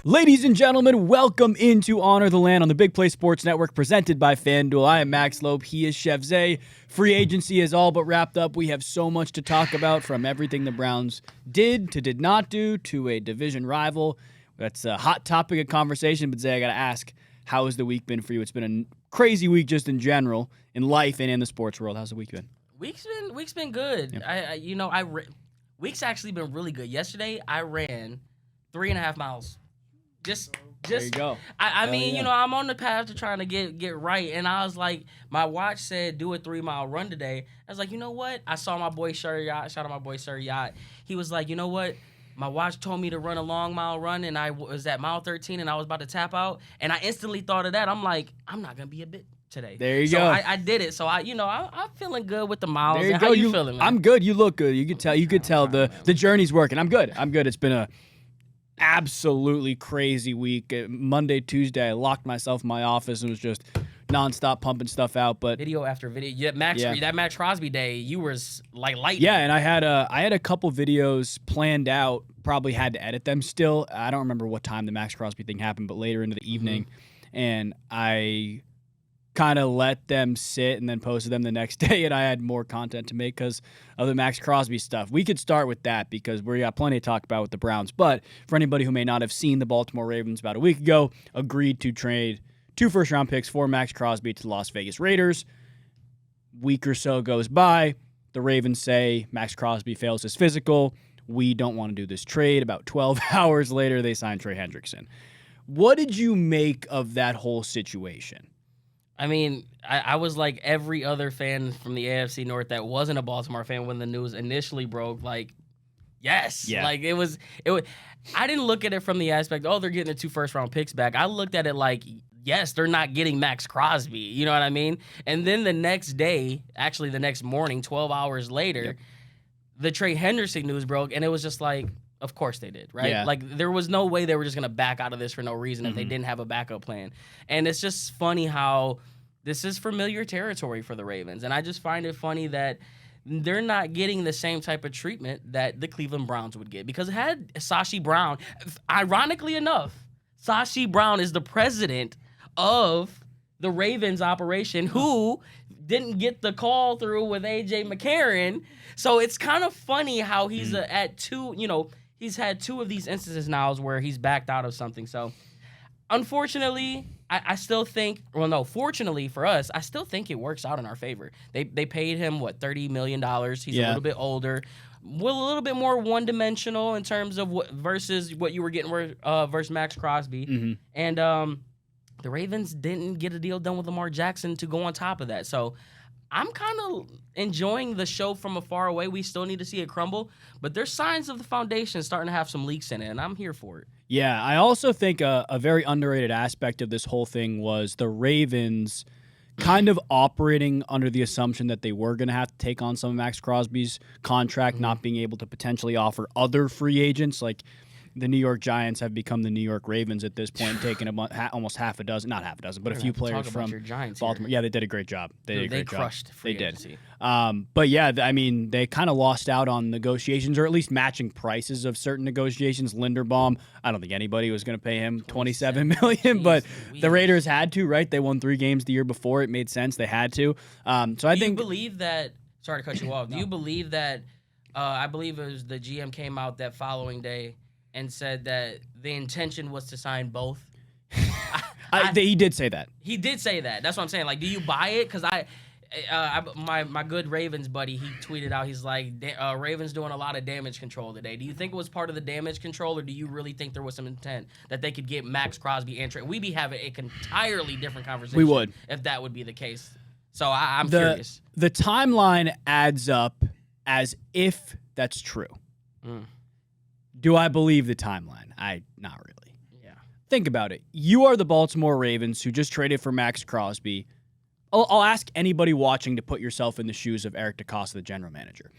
Ladies and gentlemen, welcome into Honor the Land on the Big Play Sports Network, presented by FanDuel. I am Max Loeb. He is Chef Zay. Free agency is all but wrapped up. We have so much to talk about, from everything the Browns did to did not do to a division rival. That's a hot topic of conversation. But Zay, I got to ask, how has the week been for you? It's been a crazy week just in general, in life and in the sports world. How's the week been? Week's been good. Yep. Week's actually been really good. Yesterday, I ran 3.5 miles. Just there you go. I mean, I'm on the path to trying to get right, and I was like, my watch said do a 3-mile run today. I was like, you know what? I saw my boy Sir Yacht. Shout out my boy Sir Yacht. He was like, you know what? My watch told me to run a long mile run, and I was at mile 13, and I was about to tap out, and I instantly thought of that. I'm like, I'm not gonna be a bit today. There you go. So I did it. So I'm feeling good with the miles. There you go. How you feeling, man? I'm good. You look good. You could tell the journey's working. I'm good. It's been a absolutely crazy week. Monday, Tuesday, I locked myself in my office and was just nonstop pumping stuff out. But video after video. Yeah, that Maxx Crosby day, you were like lightning. Yeah, and I had a couple videos planned out. Probably had to edit them still. I don't remember what time the Maxx Crosby thing happened, but later into the evening, and I kind of let them sit and then posted them the next day, and I had more content to make because of the Maxx Crosby stuff. We could start with that because we got plenty to talk about with the Browns. But for anybody who may not have seen, the Baltimore Ravens about a week ago agreed to trade 2 first-round picks for Maxx Crosby to the Las Vegas Raiders. Week or so goes by. The Ravens say Maxx Crosby fails his physical. We don't want to do this trade. About 12 hours later, they signed Trey Hendrickson. What did you make of that whole situation? I mean, I was like every other fan from the AFC North that wasn't a Baltimore fan when the news initially broke. Like, yes. Yeah. Like, it was. I didn't look at it from the aspect, they're getting the 2 first-round picks back. I looked at it like, yes, they're not getting Maxx Crosby. You know what I mean? And then the next day, actually the next morning, 12 hours later, the Trey Hendrickson news broke, and it was just like, of course they did, right? Yeah. Like, there was no way they were just going to back out of this for no reason if they didn't have a backup plan. And it's just funny how this is familiar territory for the Ravens. And I just find it funny that they're not getting the same type of treatment that the Cleveland Browns would get. Because it had Sashi Brown. Ironically enough, Sashi Brown is the president of the Ravens operation who didn't get the call through with A.J. McCarron. So it's kind of funny how he's at 2, he's had 2 of these instances now where he's backed out of something. So, unfortunately, I still think, fortunately for us, I still think it works out in our favor. They paid him, $30 million. He's a little bit older. A little bit more one-dimensional in terms of versus what you were getting versus Maxx Crosby. And the Ravens didn't get a deal done with Lamar Jackson to go on top of that. So, I'm kind of enjoying the show from afar away. We still need to see it crumble, but there's signs of the foundation starting to have some leaks in it, and I'm here for it. Yeah, I also think a very underrated aspect of this whole thing was the Ravens kind of operating under the assumption that they were going to have to take on some of Maxx Crosby's contract, not being able to potentially offer other free agents. Like, the New York Giants have become the New York Ravens at this point, taking almost not half a dozen, but a few players from Baltimore. Yeah, they did a great job. They crushed free agency. But yeah, I mean, they kind of lost out on negotiations, or at least matching prices of certain negotiations. Linderbaum, I don't think anybody was going to pay him $27 million, but the Raiders had to, right? They won 3 games the year before. It made sense. They had to. So I think. Do you believe that? Sorry to cut you off. Do you believe that? I believe it was the GM came out that following day and said that the intention was to sign both. He did say that. He did say that. That's what I'm saying. Like, do you buy it? Because my good Ravens buddy, he tweeted out, he's like, Ravens doing a lot of damage control today. Do you think it was part of the damage control, or do you really think there was some intent that they could get Maxx Crosby and Trey? We'd be having an entirely different conversation. We would. If that would be the case. So I'm curious. The timeline adds up as if that's true. Do I believe the timeline? Not really. Yeah. Think about it. You are the Baltimore Ravens who just traded for Maxx Crosby. I'll ask anybody watching to put yourself in the shoes of Eric DeCosta, the general manager.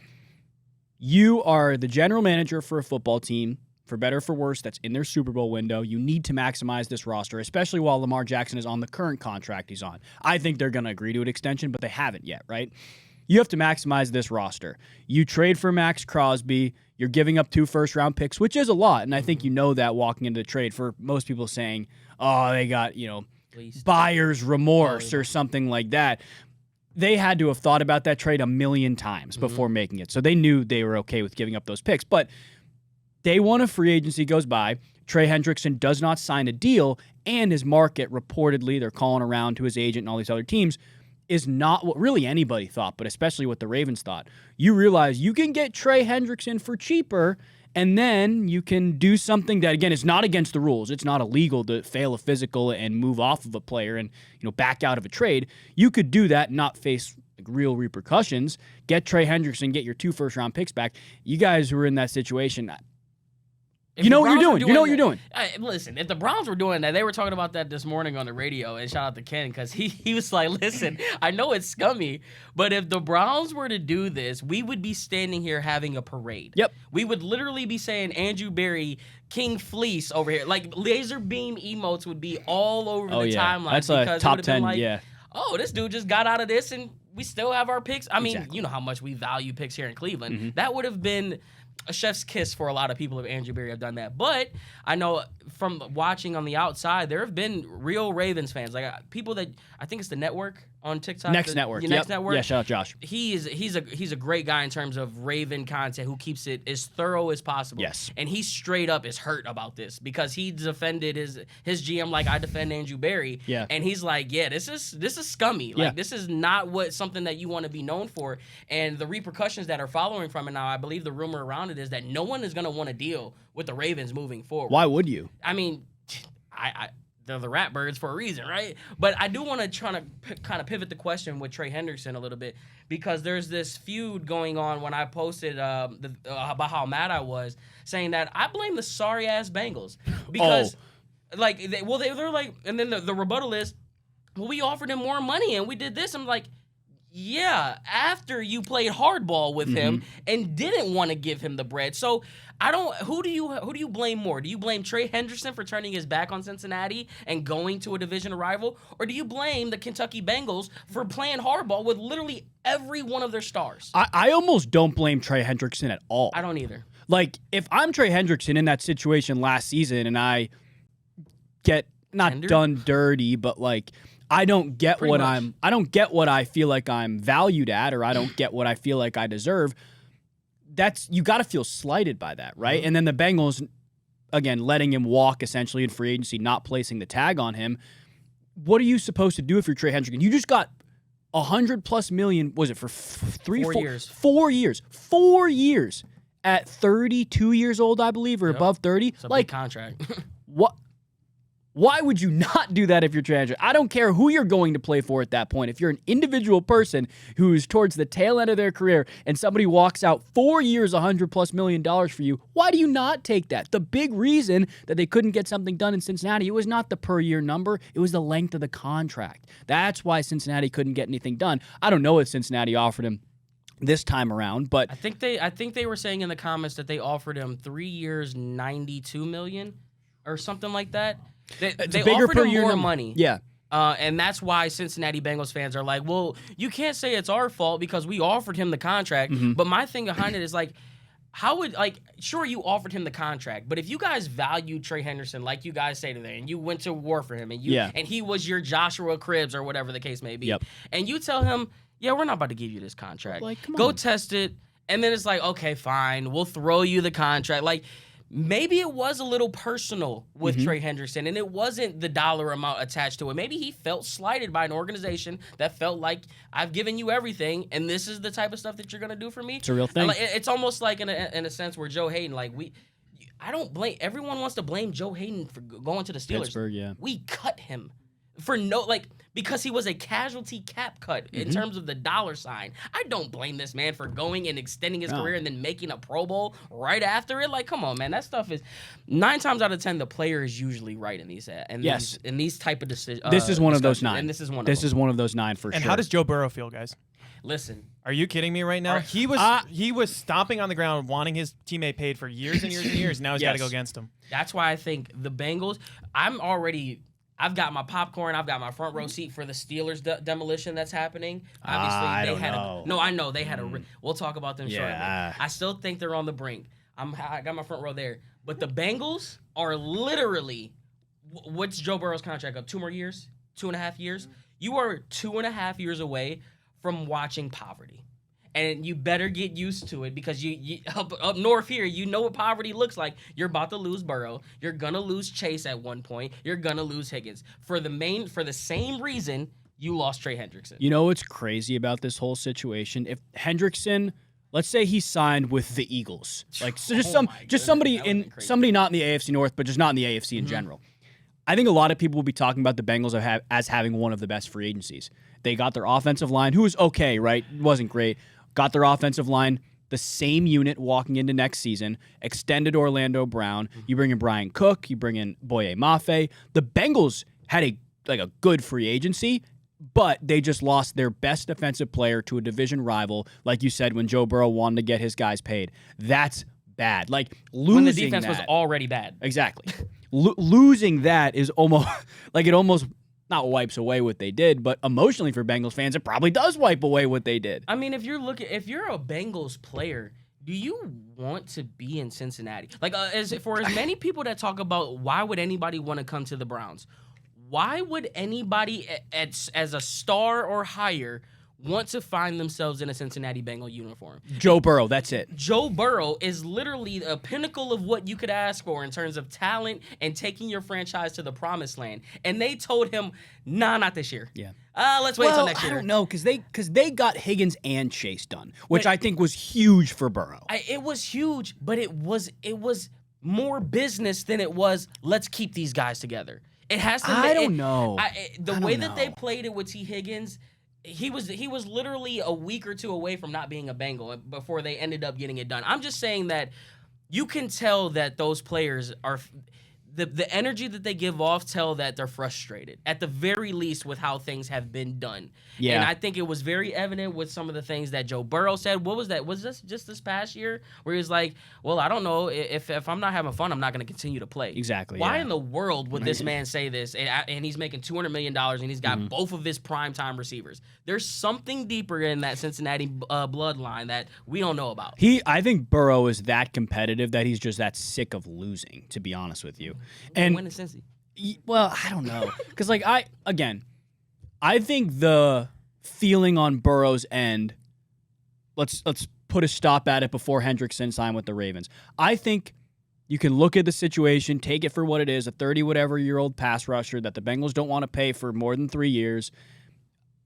You are the general manager for a football team, for better or for worse, that's in their Super Bowl window. You need to maximize this roster, especially while Lamar Jackson is on the current contract he's on. I think they're going to agree to an extension, but they haven't yet, right? you have to maximize this roster. You trade for Maxx Crosby, you're giving up 2 first-round picks, which is a lot, and I think you know that walking into the trade. For most people saying, oh, they got, buyer's remorse or something like that. They had to have thought about that trade a million times before making it, so they knew they were okay with giving up those picks. But day one of free agency goes by, Trey Hendrickson does not sign a deal, and his market, reportedly, they're calling around to his agent and all these other teams, is not what really anybody thought, but especially what the Ravens thought. You realize you can get Trey Hendrickson for cheaper, and then you can do something that, again, is not against the rules. It's not illegal to fail a physical and move off of a player and back out of a trade. You could do that and not face real repercussions. Get Trey Hendrickson, get your 2 first-round picks back. You guys who are in that situation, you know what you're doing. You know what you're doing. Listen, if the Browns were doing that, they were talking about that this morning on the radio, and shout out to Ken, because he was like, listen, I know it's scummy, but if the Browns were to do this, we would be standing here having a parade. Yep. We would literally be saying Andrew Berry, King Fleece over here. Like, laser beam emotes would be all over the timeline. That's a top 10, oh, this dude just got out of this, and we still have our picks. I mean, Exactly. you know how much we value picks here in Cleveland. That would have been a chef's kiss for a lot of people if Andrew Berry have done that. But I know from watching on the outside, there have been real Ravens fans, like people that I think it's the network on TikTok. Next Network. Next Network. Yeah, shout out Josh. He's a great guy in terms of Raven content who keeps it as thorough as possible. Yes. And he straight up is hurt about this because he defended his GM like I defend Andrew Berry. Yeah. And he's like, yeah, this is scummy. Like this is not something that you want to be known for. And the repercussions that are following from it now, I believe the rumor around it is that no one is going to want to deal with the Ravens moving forward. Why would you? I mean, they're the Ratbirds for a reason, right? But I do want to try to kind of pivot the question with Trey Hendrickson a little bit because there's this feud going on when I posted about how mad I was, saying that I blame the sorry-ass Bengals because, they're like, and then the rebuttal is, well, we offered him more money and we did this. I'm like, yeah, after you played hardball with him and didn't want to give him the bread. So who do you blame more? Do you blame Trey Hendrickson for turning his back on Cincinnati and going to a division rival? Or do you blame the Kentucky Bengals for playing hardball with literally every one of their stars? I almost don't blame Trey Hendrickson at all. I don't either. Like, if I'm Trey Hendrickson in that situation last season and I get not done dirty, but like I don't get what I feel like I'm valued at, or I don't get what I feel like I deserve. You got to feel slighted by that, right? And then the Bengals, again, letting him walk essentially in free agency, not placing the tag on him. What are you supposed to do if you're Trey Hendrickson? You just got $100+ million. Was it for 4 years? 4 years. 4 years at 32 years old, I believe, or above 30. It's a big contract. What? Why would you not do that if you're Trey Hendrickson? I don't care who you're going to play for at that point. If you're an individual person who's towards the tail end of their career and somebody walks out 4 years, $100+ million for you, why do you not take that? The big reason that they couldn't get something done in Cincinnati, it was not the per year number, it was the length of the contract. That's why Cincinnati couldn't get anything done. I don't know what Cincinnati offered him this time around, but I think they were saying in the comments that they offered him 3 years, $92 million or something like that. They offered him more money. Yeah. And that's why Cincinnati Bengals fans are like, well, you can't say it's our fault because we offered him the contract. But my thing behind it is like, sure, you offered him the contract, but if you guys value Trey Hendrickson, like you guys say today, and you went to war for him, and and he was your Joshua Cribbs or whatever the case may be, and you tell him, yeah, we're not about to give you this contract. Like, come Go on. test it. And then it's like, okay, fine, we'll throw you the contract. Like, maybe it was a little personal with Trey Hendrickson, and it wasn't the dollar amount attached to it. Maybe he felt slighted by an organization that felt like, I've given you everything, and this is the type of stuff that you're going to do for me. It's a real thing. It's almost like in a sense where Joe Hayden, I don't blame, everyone wants to blame Joe Hayden for going to the Steelers. Pittsburgh, yeah. We cut him for because he was a casualty cap cut in terms of the dollar sign. I don't blame this man for going and extending his career and then making a Pro Bowl right after it. Like, come on, man. That stuff is 9 times out of 10, the player is usually right in these in these type of decisions. This is one of those 9. And this is one of them. This is one of those 9 for sure. And how does Joe Burrow feel, guys? Listen. Are you kidding me right now? He was stomping on the ground, wanting his teammate paid for years and years and years. Now he's got to go against him. That's why I think the Bengals, I'm already I've got my popcorn. I've got my front row seat for the Steelers demolition that's happening. Obviously, I know they had a. We'll talk about them shortly. I still think they're on the brink. I got my front row there, but the Bengals are literally. What's Joe Burrow's contract up? 2 more years? 2.5 years? You are 2.5 years away from watching poverty. And you better get used to it because you up north here, you know what poverty looks like. You're about to lose Burrow. You're gonna lose Chase at one point. You're gonna lose Higgins for the same reason you lost Trey Hendrickson. You know what's crazy about this whole situation? If Hendrickson, let's say he signed with the Eagles, like so somebody not in the AFC North, but just not in the AFC in general. I think a lot of people will be talking about the Bengals as having one of the best free agencies. They got their offensive line, who was okay, right? Wasn't great. Got their offensive line, the same unit walking into next season, extended Orlando Brown. You bring in Brian Cook, you bring in Boye Mafe. The Bengals had a good free agency, but they just lost their best defensive player to a division rival, like you said, when Joe Burrow wanted to get his guys paid. That's bad. Like losing when the defense was already bad. Exactly. Losing that is almost like it almost not wipes away what they did, but emotionally for Bengals fans, it probably does wipe away what they did. I mean, if you're a Bengals player, do you want to be in Cincinnati? Like, as many people that talk about why would anybody want to come to the Browns, why would anybody as a star or higher want to find themselves in a Cincinnati Bengal uniform? Joe Burrow, that's it. Joe Burrow is literally a pinnacle of what you could ask for in terms of talent and taking your franchise to the promised land. And they told him, nah, not this year. Yeah. Let's wait till next year. I don't know, because they got Higgins and Chase done, which I think was huge for Burrow. It was huge, but it was more business than it was let's keep these guys together. It has to. I don't know. The way that they played it with T. Higgins. He was literally a week or two away from not being a Bengal before they ended up getting it done. I'm just saying that you can tell that those players are the energy that they give off tell that they're frustrated at the very least with how things have been done. Yeah. And I think it was very evident with some of the things that Joe Burrow said. What was that? Was this just this past year where he was like, well, I don't know if I'm not having fun, I'm not going to continue to play. Exactly. Why in the world would this man say this? And he's making $200 million and he's got both of his primetime receivers. There's something deeper in that Cincinnati bloodline that we don't know about. I think Burrow is that competitive that he's just that sick of losing, to be honest with you. And when is Cincy? Well, I don't know. Because, I think the feeling on Burrow's end, let's put a stop at it before Hendrickson signed with the Ravens. I think you can look at the situation, take it for what it is, a 30-whatever-year-old pass rusher that the Bengals don't want to pay for more than 3 years.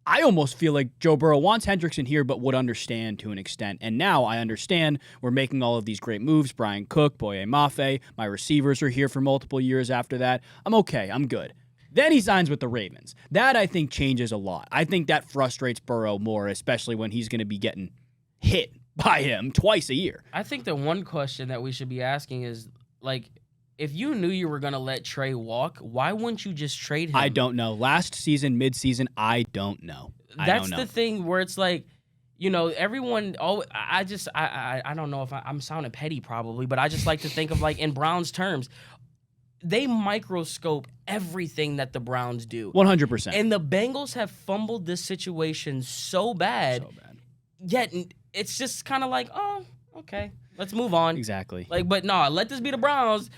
I almost feel like Joe Burrow wants Hendrickson here, but would understand to an extent. And now I understand we're making all of these great moves. Brian Cook, Boye Mafe, my receivers are here for multiple years after that. I'm okay. I'm good. Then he signs with the Ravens. That, I think, changes a lot. I think that frustrates Burrow more, especially when he's going to be getting hit by him twice a year. I think the one question that we should be asking is, if you knew you were going to let Trey walk, why wouldn't you just trade him? I don't know. Last season, midseason, I don't know. That's the thing where it's like, everyone. I don't know if I'm sounding petty probably, but I just like to think of in Browns terms. They microscope everything that the Browns do. 100%. And the Bengals have fumbled this situation so bad. Yet it's just kind of like, oh, okay. Let's move on. Exactly. But no, let this be the Browns.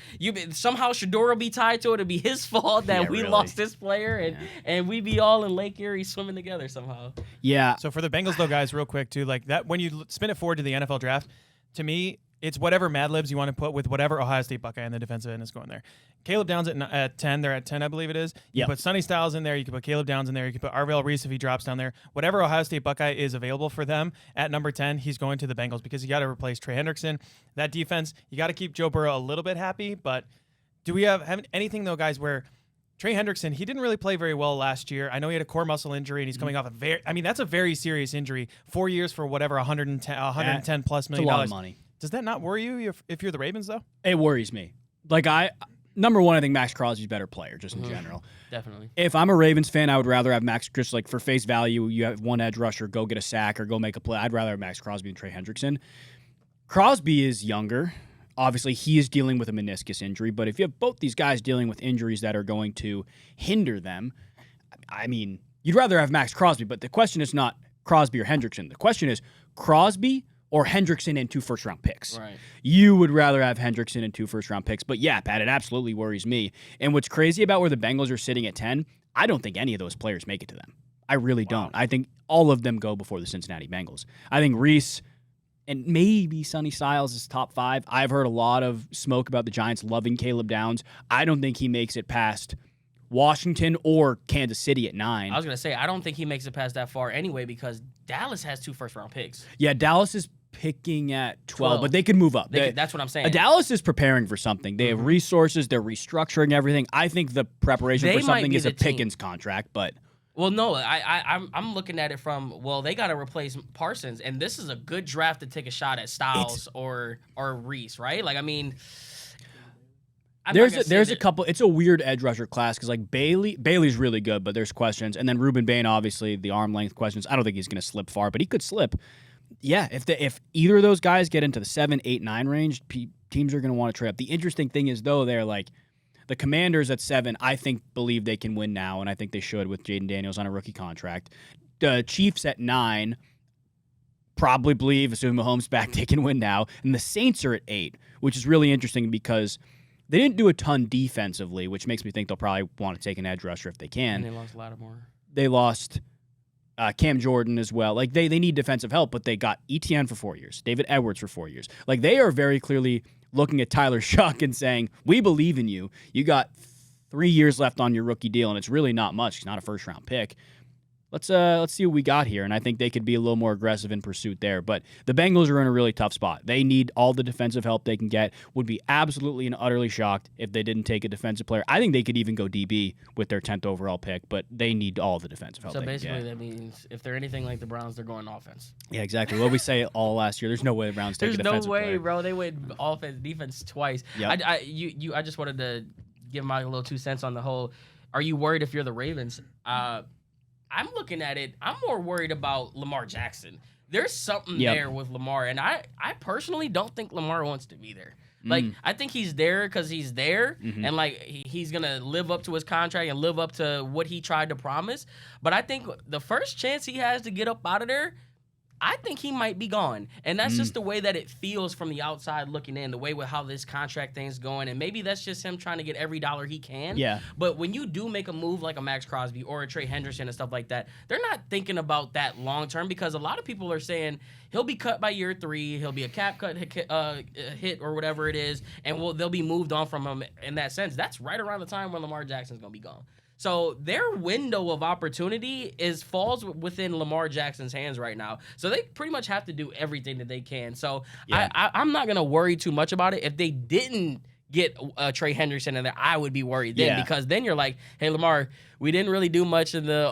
Somehow Shador will be tied to it. It'll be his fault that we lost this player, and we be all in Lake Erie swimming together somehow. Yeah. So for the Bengals, though, guys, real quick, too, that when you spin it forward to the NFL draft, to me, it's whatever Mad Libs you want to put with whatever Ohio State Buckeye in the defensive end is going there. Caleb Downs at 10. They're at 10, I believe it is. You put Sonny Styles in there. You can put Caleb Downs in there. You can put Arvell Reese if he drops down there. Whatever Ohio State Buckeye is available for them at number 10, he's going to the Bengals because you got to replace Trey Hendrickson. That defense, you got to keep Joe Burrow a little bit happy. But do we have anything, though, guys, where Trey Hendrickson, he didn't really play very well last year. I know he had a core muscle injury, and he's coming off that's a very serious injury. 4 years for whatever, $110 plus million. It's a lot of money. Does that not worry you if you're the Ravens, though? It worries me. Number one, I think Maxx Crosby's a better player, just in general. Definitely. If I'm a Ravens fan, I would rather have Maxx, just for face value, you have one edge rusher, go get a sack or go make a play. I'd rather have Maxx Crosby than Trey Hendrickson. Crosby is younger. Obviously, he is dealing with a meniscus injury, but if you have both these guys dealing with injuries that are going to hinder them, I mean, you'd rather have Maxx Crosby, but the question is not Crosby or Hendrickson. The question is Crosby or Hendrickson and 2 first-round picks. Right. You would rather have Hendrickson and 2 first-round picks. But yeah, Pat, it absolutely worries me. And what's crazy about where the Bengals are sitting at 10, I don't think any of those players make it to them. I really don't. I think all of them go before the Cincinnati Bengals. I think Reese and maybe Sonny Styles is top 5. I've heard a lot of smoke about the Giants loving Caleb Downs. I don't think he makes it past Washington or Kansas City at 9. I was going to say, I don't think he makes it past that far anyway because Dallas has 2 first-round picks. Yeah, Dallas is picking at 12, but they could move up. That's what I'm saying. Dallas is preparing for something. They have resources. They're restructuring everything. I think the preparation for something is a Pickens contract, but... Well, no, I'm looking at it from, well, they got to replace Parsons, and this is a good draft to take a shot at Styles or Reese, right? Like, I mean, there's a couple. It's a weird edge rusher class because like Bailey's really good, but there's questions, and then Ruben Bain, obviously the arm length questions. I don't think he's going to slip far, but he could slip. Yeah, if either of those guys get into the 7, 8, 9 range, teams are going to want to trade up. The interesting thing is though, they're like. The Commanders at 7, I think, believe they can win now, and I think they should with Jaden Daniels on a rookie contract. The Chiefs at 9 probably believe, assuming Mahomes back, they can win now. And the Saints are at 8, which is really interesting because they didn't do a ton defensively, which makes me think they'll probably want to take an edge rusher if they can. And they lost Lattimore. They lost Cam Jordan as well. Like, they need defensive help, but they got ETN for 4 years, David Edwards for 4 years. Like, they are very clearly looking at Tyler Shuck and saying, we believe in you. You got 3 years left on your rookie deal, and it's really not much. He's not a first-round pick. Let's see what we got here, and I think they could be a little more aggressive in pursuit there. But the Bengals are in a really tough spot. They need all the defensive help they can get. Would be absolutely and utterly shocked if they didn't take a defensive player. I think they could even go DB with their 10th overall pick, but they need all the defensive help so they can get. So basically that means if they're anything like the Browns, they're going offense. Yeah, exactly. What we say all last year, there's no way the Browns take a defensive player. There's no way, bro. They went offense, defense twice. Yep. I just wanted to give my little 2 cents on the whole, are you worried if you're the Ravens? I'm looking at it. I'm more worried about Lamar Jackson. There's something there with Lamar, and I personally don't think Lamar wants to be there. Like, I think he's there because he's there, and like he's gonna live up to his contract and live up to what he tried to promise. But I think the first chance he has to get up out of there, I think he might be gone. And that's just the way that it feels from the outside looking in, the way with how this contract thing's going. And maybe that's just him trying to get every dollar he can. Yeah. But when you do make a move like a Maxx Crosby or a Trey Hendrickson and stuff like that, they're not thinking about that long term because a lot of people are saying he'll be cut by year 3, he'll be a cap cut hit or whatever it is, and they'll be moved on from him in that sense. That's right around the time when Lamar Jackson's going to be gone. So their window of opportunity falls within Lamar Jackson's hands right now. So they pretty much have to do everything that they can. So I'm not going to worry too much about it. If they didn't get Trey Hendrickson in there, I would be worried then because then you're like, hey, Lamar, we didn't really do much in the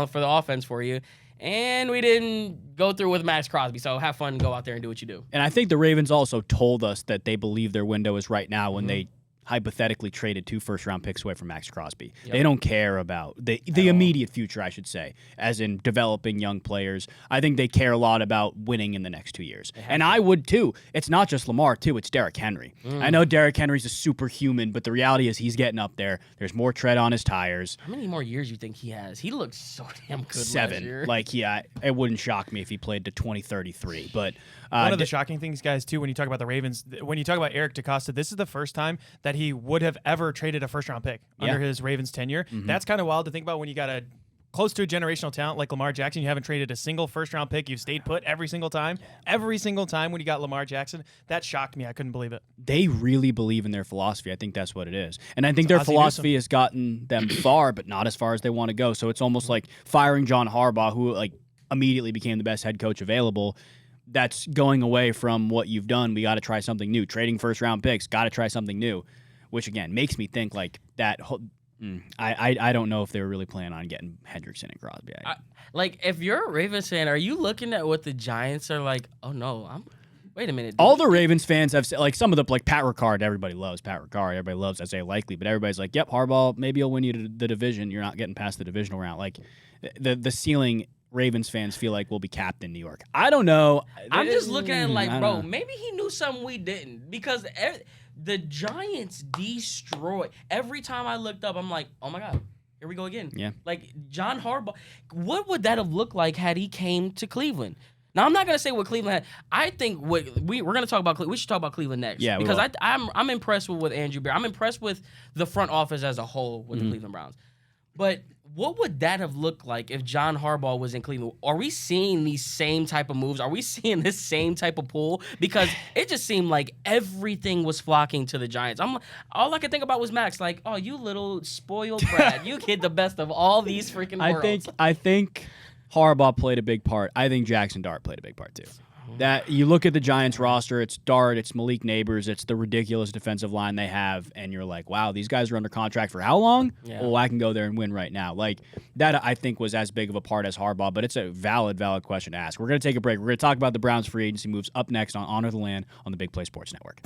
for the offense for you. And we didn't go through with Maxx Crosby. So have fun and go out there and do what you do. And I think the Ravens also told us that they believe their window is right now when they hypothetically traded 2 first-round picks away from Maxx Crosby. Yep. They don't care about the immediate future, I should say, as in developing young players. I think they care a lot about winning in the next 2 years. And I would, too. It's not just Lamar, too. It's Derrick Henry. I know Derrick Henry's a superhuman, but the reality is he's getting up there. There's more tread on his tires. How many more years do you think he has? He looks so damn good 7. last year. Like, yeah, it wouldn't shock me if he played to 2033. But one of the shocking things, guys, too, when you talk about the Ravens, when you talk about Eric DeCosta, this is the first time that he would have ever traded a first-round pick under his Ravens tenure. That's kind of wild to think about when you got a close to a generational talent like Lamar Jackson. You haven't traded a single first-round pick. You've stayed put every single time. Every single time when you got Lamar Jackson. That shocked me. I couldn't believe it. They really believe in their philosophy. I think that's what it is. And I think their philosophy has gotten them far, but not as far as they want to go. So it's almost like firing John Harbaugh, who like immediately became the best head coach available. That's going away from what you've done. We got to try something new. Trading first-round picks, got to try something new. Which, again, makes me think like that whole I don't know if they were really planning on getting Hendrickson and Crosby. Like, if you're a Ravens fan, are you looking at what the Giants are like, oh, no, wait a minute. All the Ravens fans have said, like, some of the, like, Pat Ricard, everybody loves Pat Ricard. Everybody loves Isaiah Likely. But everybody's like, yep, Harbaugh, maybe he'll win you the division. You're not getting past the divisional round. Like, the ceiling Ravens fans feel like will be capped in New York. I don't know. I'm just looking at it like, I bro, don't know. maybe he knew something we didn't because the Giants destroy. Every time I looked up, I'm like, oh my God, here we go again. Yeah. Like John Harbaugh, what would that have looked like had he came to Cleveland? Now I'm not gonna say what Cleveland had. I think we're gonna talk about. We should talk about Cleveland next. Yeah, because I'm impressed with Andrew Bear. I'm impressed with the front office as a whole with the Cleveland Browns. But what would that have looked like if John Harbaugh was in Cleveland? Are we seeing these same type of moves? Are we seeing this same type of pull? Because it just seemed like everything was flocking to the Giants. All I could think about was Max. Like, oh, you little spoiled brat, you get the best of all these freaking worlds. I think Harbaugh played a big part. I think Jackson Dart played a big part too. That you look at the Giants roster, it's Dart, it's Malik Neighbors, it's the ridiculous defensive line they have, and you're like, wow, these guys are under contract for how long? Yeah. Oh, I can go there and win right now. Like that, I think was as big of a part as Harbaugh, but it's a valid question to ask. We're gonna take a break. We're gonna talk about the Browns free agency moves up next on Honor the Land on the Big Play Sports Network.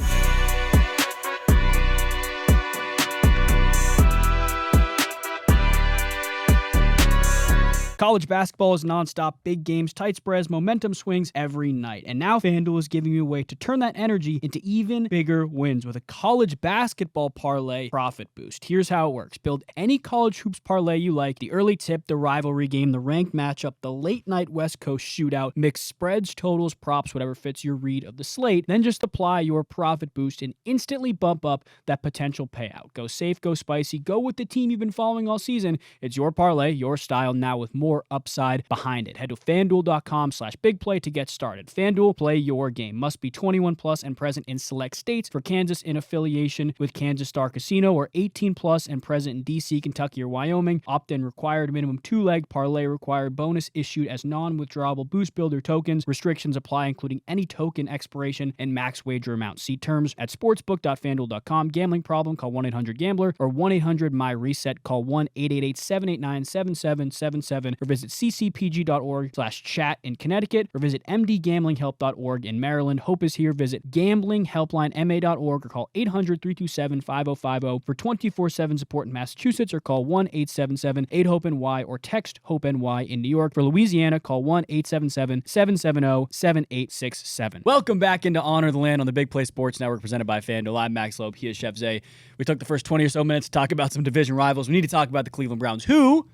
College basketball is nonstop, big games, tight spreads, momentum swings every night. And now FanDuel is giving you a way to turn that energy into even bigger wins with a college basketball parlay profit boost. Here's how it works. Build any college hoops parlay you like, the early tip, the rivalry game, the ranked matchup, the late night West Coast shootout, mix spreads, totals, props, whatever fits your read of the slate. Then just apply your profit boost and instantly bump up that potential payout. Go safe, go spicy, go with the team you've been following all season. It's your parlay, your style, now with more upside behind it. Head to FanDuel.com/bigplay to get started. FanDuel, play your game. Must be 21 plus and present in select states. For Kansas, in affiliation with Kansas Star Casino, or 18 plus and present in D.C., Kentucky, or Wyoming. Opt-in required. Minimum 2-leg parlay required. Bonus issued as non-withdrawable boost builder tokens. Restrictions apply, including any token expiration and max wager amount. See terms at sportsbook.fanduel.com. Gambling problem? Call 1-800-GAMBLER or 1-800-MY-RESET. Call 1-888-789-7777 or visit ccpg.org/chat in Connecticut or visit mdgamblinghelp.org in Maryland. Hope is here. Visit gamblinghelplinema.org or call 800-327-5050 for 24/7 support in Massachusetts or call 1-877-8-HOPE-NY or text HOPE-NY in New York. For Louisiana, call 1-877-770-7867. Welcome back into Honor the Land on the Big Play Sports Network presented by FanDuel. I'm Max Loeb. He is Chef Zay. We took the first 20 or so minutes to talk about some division rivals. We need to talk about the Cleveland Browns, who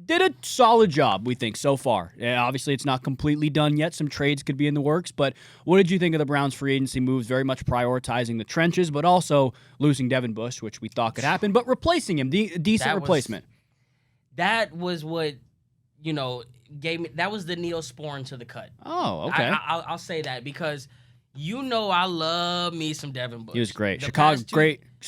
did a solid job, we think, so far. Yeah, obviously, it's not completely done yet. Some trades could be in the works, but what did you think of the Browns' free agency moves? Very much prioritizing the trenches, but also losing Devin Bush, which we thought could happen, but replacing him, decent replacement. That was what, gave me. That was the Neosporin to the cut. Oh, okay. I'll say that because I love me some Devin Bush. He was great. Chicago,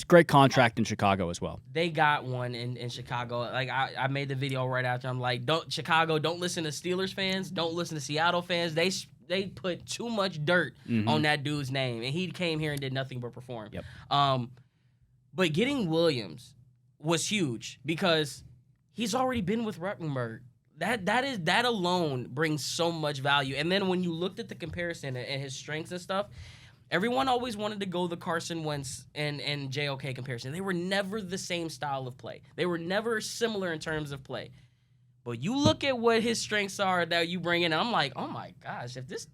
great contract in Chicago as well. They got one in Chicago. Like I made the video right after. I'm like, don't listen to Steelers fans. Don't listen to Seattle fans. They put too much dirt on that dude's name, and he came here and did nothing but perform. Yep. But getting Williams was huge because he's already been with Ruttenberg. That alone brings so much value. And then when you looked at the comparison and his strengths and stuff, everyone always wanted to go the Carson Wentz and JOK comparison. They were never the same style of play. They were never similar in terms of play. But you look at what his strengths are that you bring in, and I'm like, oh my gosh, if this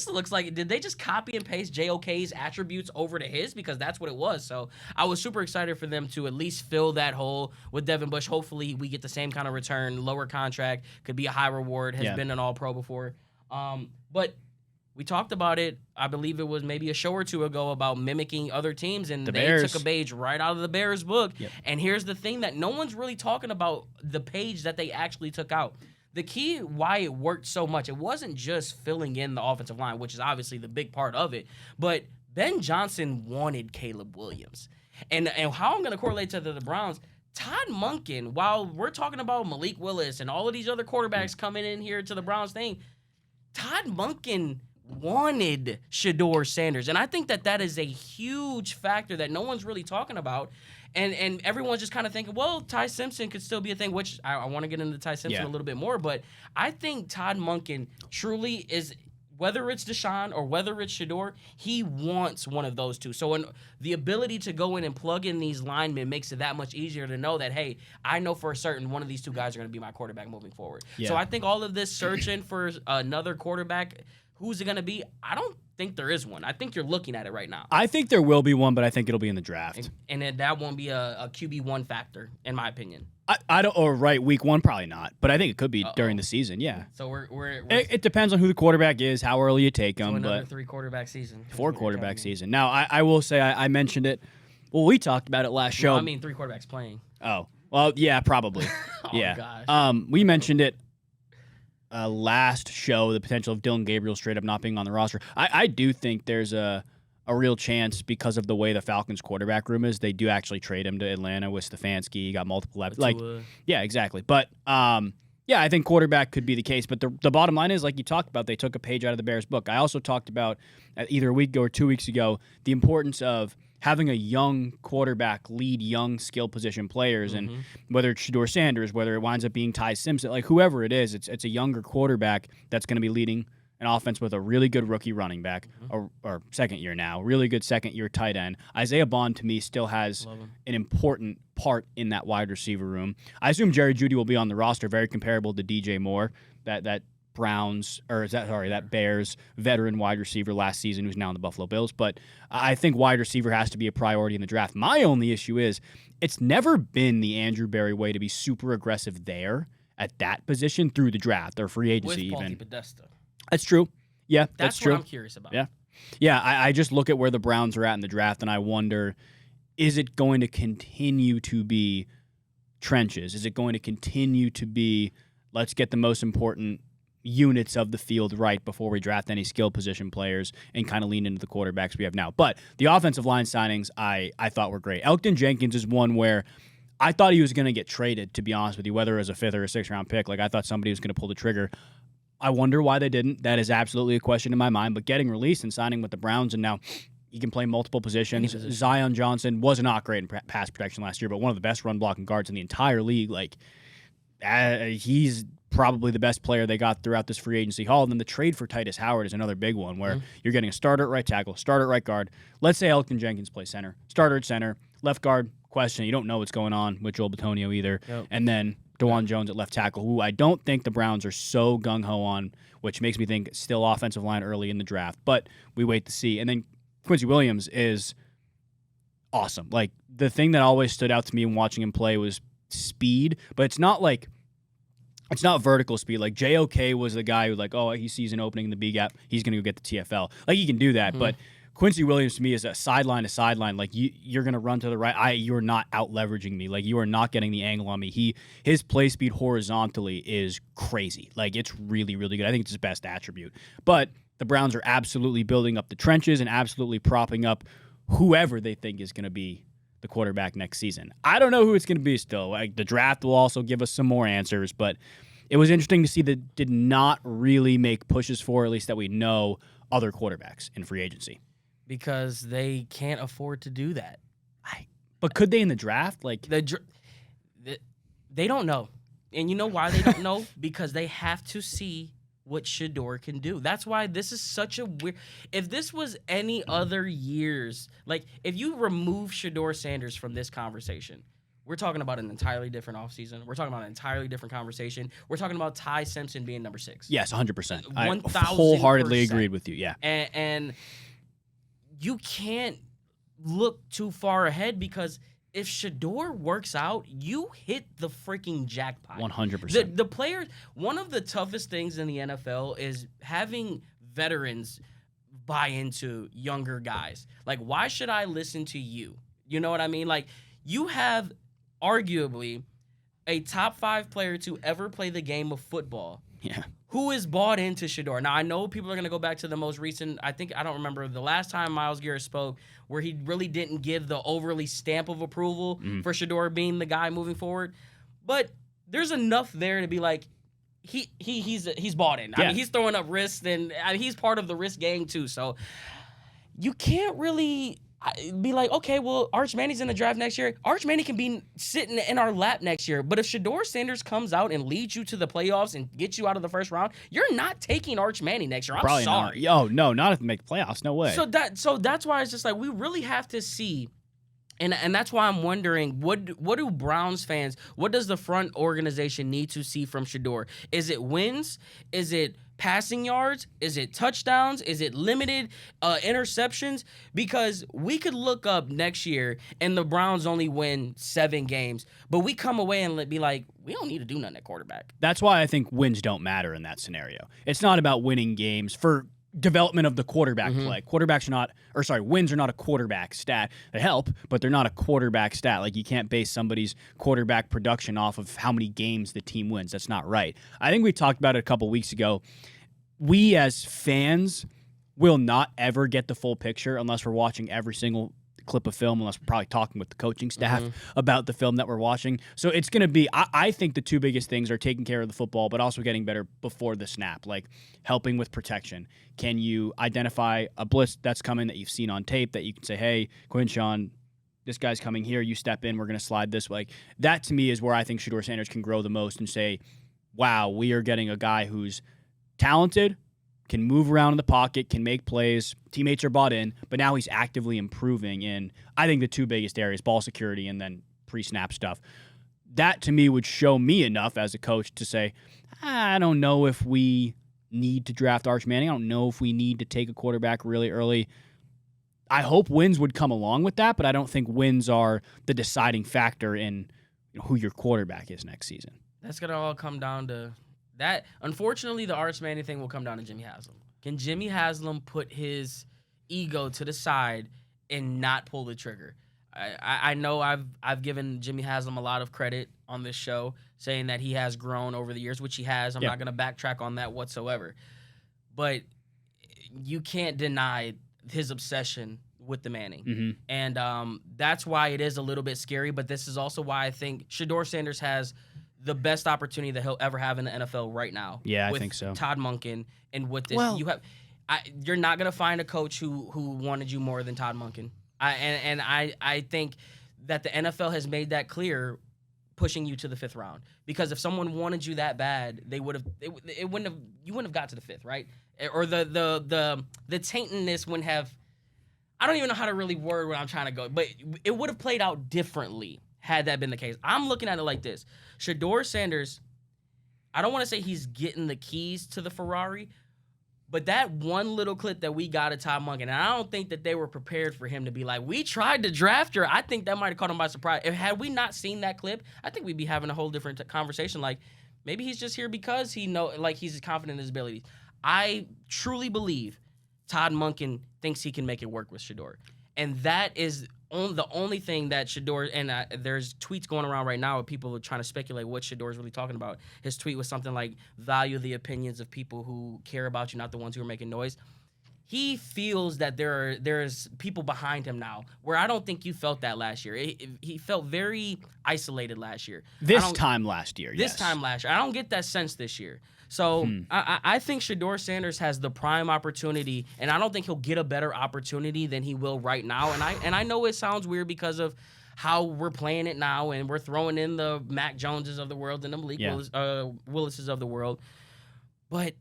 looks like, did they just copy and paste JOK's attributes over to his? Because that's what it was. So I was super excited for them to at least fill that hole with Devin Bush. Hopefully we get the same kind of return, lower contract, could be a high reward, has been an all-pro before. But we talked about it, I believe it was maybe a show or two ago, about mimicking other teams, and they took a page right out of the Bears book. Yep. And here's the thing that no one's really talking about, the page that they actually took out. The key why it worked so much, it wasn't just filling in the offensive line, which is obviously the big part of it, but Ben Johnson wanted Caleb Williams. And how I'm going to correlate to the Browns, Todd Monken, while we're talking about Malik Willis and all of these other quarterbacks coming in here to the Browns thing, Todd Monken wanted Shedeur Sanders. And I think that is a huge factor that no one's really talking about. And everyone's just kind of thinking, well, Ty Simpson could still be a thing, which I want to get into Ty Simpson a little bit more. But I think Todd Monken truly is whether it's Deshaun or whether it's Shedeur, he wants one of those two. So the ability to go in and plug in these linemen makes it that much easier to know that, hey, I know for a certain one of these two guys are going to be my quarterback moving forward. Yeah. So I think all of this searching for another quarterback, who's it going to be? I don't think there is one. I think you're looking at it right now. I think there will be one, but I think it'll be in the draft. And that won't be a QB1 factor, in my opinion. I don't, or right, week one, probably not. But I think it could be during the season, yeah. So It depends on who the quarterback is, how early you take them. another But 3 quarterback season. 4 quarterback season. Now, I will say, I mentioned it. Well, we talked about it last show. No, I mean 3 quarterbacks playing. Oh, well, yeah, probably. Oh, yeah. gosh. We mentioned it last show, the potential of Dylan Gabriel straight up not being on the roster. I do think there's a real chance because of the way the Falcons quarterback room is. They do actually trade him to Atlanta with Stefanski. He got multiple yeah, exactly. But yeah, I think quarterback could be the case. But the bottom line is, like you talked about, they took a page out of the Bears book. I also talked about either a week ago or 2 weeks ago the importance of having a young quarterback lead young skill position players, and whether it's Shedeur Sanders, whether it winds up being Ty Simpson, like whoever it is, it's a younger quarterback that's going to be leading an offense with a really good rookie running back, or second year now, really good second year tight end. Isaiah Bond, to me, still has an important part in that wide receiver room. I assume Jerry Jeudy will be on the roster, very comparable to DJ Moore, that Bears veteran wide receiver last season who's now in the Buffalo Bills. But I think wide receiver has to be a priority in the draft. My only issue is it's never been the Andrew Berry way to be super aggressive there at that position through the draft or free agency with even. Podesta. That's true. Yeah, that's true. What I'm curious about. Yeah. I just look at where the Browns are at in the draft, and I wonder, is it going to continue to be trenches? Is it going to continue to be, let's get the most important units of the field right before we draft any skill position players and kind of lean into the quarterbacks we have now? But the offensive line signings I thought were great. Elkton Jenkins is one where I thought he was going to get traded, to be honest with you, whether as a 5th or a 6th round pick. Like, I thought somebody was going to pull the trigger. I wonder why they didn't. That is absolutely a question in my mind. But getting released and signing with the Browns, and now he can play multiple positions. Zion Johnson was not great in pass protection last year, but one of the best run blocking guards in the entire league. Like, he's probably the best player they got throughout this free agency haul. And then the trade for Titus Howard is another big one, where you're getting a starter at right tackle, starter at right guard. Let's say Elkton Jenkins plays center, starter at center, left guard, question. You don't know what's going on with Joel Bitonio either. And then DeJuan Jones at left tackle, who I don't think the Browns are so gung-ho on, which makes me think still offensive line early in the draft. But we wait to see. And then Quincy Williams is awesome. Like, the thing that always stood out to me when watching him play was speed, but it's not vertical speed. Like, JOK was the guy who, he sees an opening in the B gap, he's going to go get the TFL. Like, he can do that, but Quincy Williams to me is a sideline to sideline. Like, you're going to run to the right. You're not out leveraging me. Like, you are not getting the angle on me. His play speed horizontally is crazy. Like, it's really, really good. I think it's his best attribute. But the Browns are absolutely building up the trenches and absolutely propping up whoever they think is going to be the quarterback next season. I don't know who it's going to be still. Like, the draft will also give us some more answers, but it was interesting to see that did not really make pushes for, at least that we know, other quarterbacks in free agency. Because they can't afford to do that. But could they in the draft? Like, they don't know. And you know why they don't know? Because they have to see what Shedeur can do. That's why this is such a weird... If this was any other years, like, if you remove Shedeur Sanders from this conversation, we're talking about an entirely different offseason. We're talking about an entirely different conversation. We're talking about Ty Simpson being number 6. Yes, 100%. I 1,000%. wholeheartedly agreed with you, yeah. And you can't look too far ahead, because if Shedeur works out, you hit the freaking jackpot. 100%. The players, one of the toughest things in the NFL is having veterans buy into younger guys. Like, why should I listen to you? You know what I mean? Like, you have arguably a top 5 player to ever play the game of football. Yeah. Who is bought into Shedeur? Now, I know people are going to go back to the most recent, I don't remember the last time Myles Garrett spoke, where he really didn't give the overly stamp of approval for Shedeur being the guy moving forward. But there's enough there to be like, he's bought in. Yeah. I mean, he's throwing up risks, and he's part of the risk gang too. So you can't really be like, okay, well, Arch Manny's in the draft next year. Arch Manny can be sitting in our lap next year. But if Shedeur Sanders comes out and leads you to the playoffs and gets you out of the first round, you're not taking Arch Manny next year. I'm Probably sorry. Not. Oh, no, not if they make the playoffs. No way. So that's why it's just like we really have to see. And that's why I'm wondering, what do Browns fans, what does the front organization need to see from Shedeur? Is it wins? Is it passing yards? Is it touchdowns? Is it limited interceptions? Because we could look up next year and the Browns only win 7 games, but we come away and be like, we don't need to do nothing at quarterback. That's why I think wins don't matter in that scenario. It's not about winning games for development of the quarterback play. Wins are not a quarterback stat. They help, but they're not a quarterback stat. Like, you can't base somebody's quarterback production off of how many games the team wins. That's not right. I think we talked about it a couple weeks ago. We as fans will not ever get the full picture unless we're watching every single clip of film, unless we're probably talking with the coaching staff about the film that we're watching. So it's going to be, I think the 2 biggest things are taking care of the football, but also getting better before the snap, like helping with protection. Can you identify a blitz that's coming that you've seen on tape that you can say, hey, Quinshawn, this guy's coming here, you step in, we're going to slide this way. That to me is where I think Shedeur Sanders can grow the most and say, wow, we are getting a guy who's talented, can move around in the pocket, can make plays, teammates are bought in, but now he's actively improving in, I think, the 2 biggest areas, ball security and then pre-snap stuff. That, to me, would show me enough as a coach to say, I don't know if we need to draft Arch Manning. I don't know if we need to take a quarterback really early. I hope wins would come along with that, but I don't think wins are the deciding factor in who your quarterback is next season. That's going to all come down to that. Unfortunately, the Arch Manning thing will come down to Jimmy Haslam. Can Jimmy Haslam put his ego to the side and not pull the trigger? I know I've given Jimmy Haslam a lot of credit on this show, saying that he has grown over the years, which he has. I'm not going to backtrack on that whatsoever. But you can't deny his obsession with the Manning. And that's why it is a little bit scary, but this is also why I think Shedeur Sanders has the best opportunity that he'll ever have in the NFL right now. Yeah, with I think so. Todd Monken and with this, you're not gonna find a coach who wanted you more than Todd Monken. I think that the NFL has made that clear, pushing you to the 5th round. Because if someone wanted you that bad, you wouldn't have got to the 5th, right? Or the taintedness wouldn't have. I don't even know how to really word where I'm trying to go, but it would have played out differently had that been the case. I'm looking at it like this. Shedeur Sanders, I don't want to say he's getting the keys to the Ferrari, but that one little clip that we got at Todd Monken, and I don't think that they were prepared for him to be like, we tried to draft her. I think that might have caught him by surprise. Had we not seen that clip, I think we'd be having a whole different conversation. Like, maybe he's just here because he's confident in his abilities. I truly believe Todd Monken thinks he can make it work with Shedeur. And that is the only thing that Shedeur, and there's tweets going around right now of people trying to speculate what Shedeur is really talking about. His tweet was something like, value the opinions of people who care about you, not the ones who are making noise. He feels that there's people behind him now, where I don't think you felt that last year. He felt very isolated last year. This time last year. I don't get that sense this year. So I think Shedeur Sanders has the prime opportunity, and I don't think he'll get a better opportunity than he will right now. And I know it sounds weird because of how we're playing it now, and we're throwing in the Mac Joneses of the world and the Malik Willises of the world. But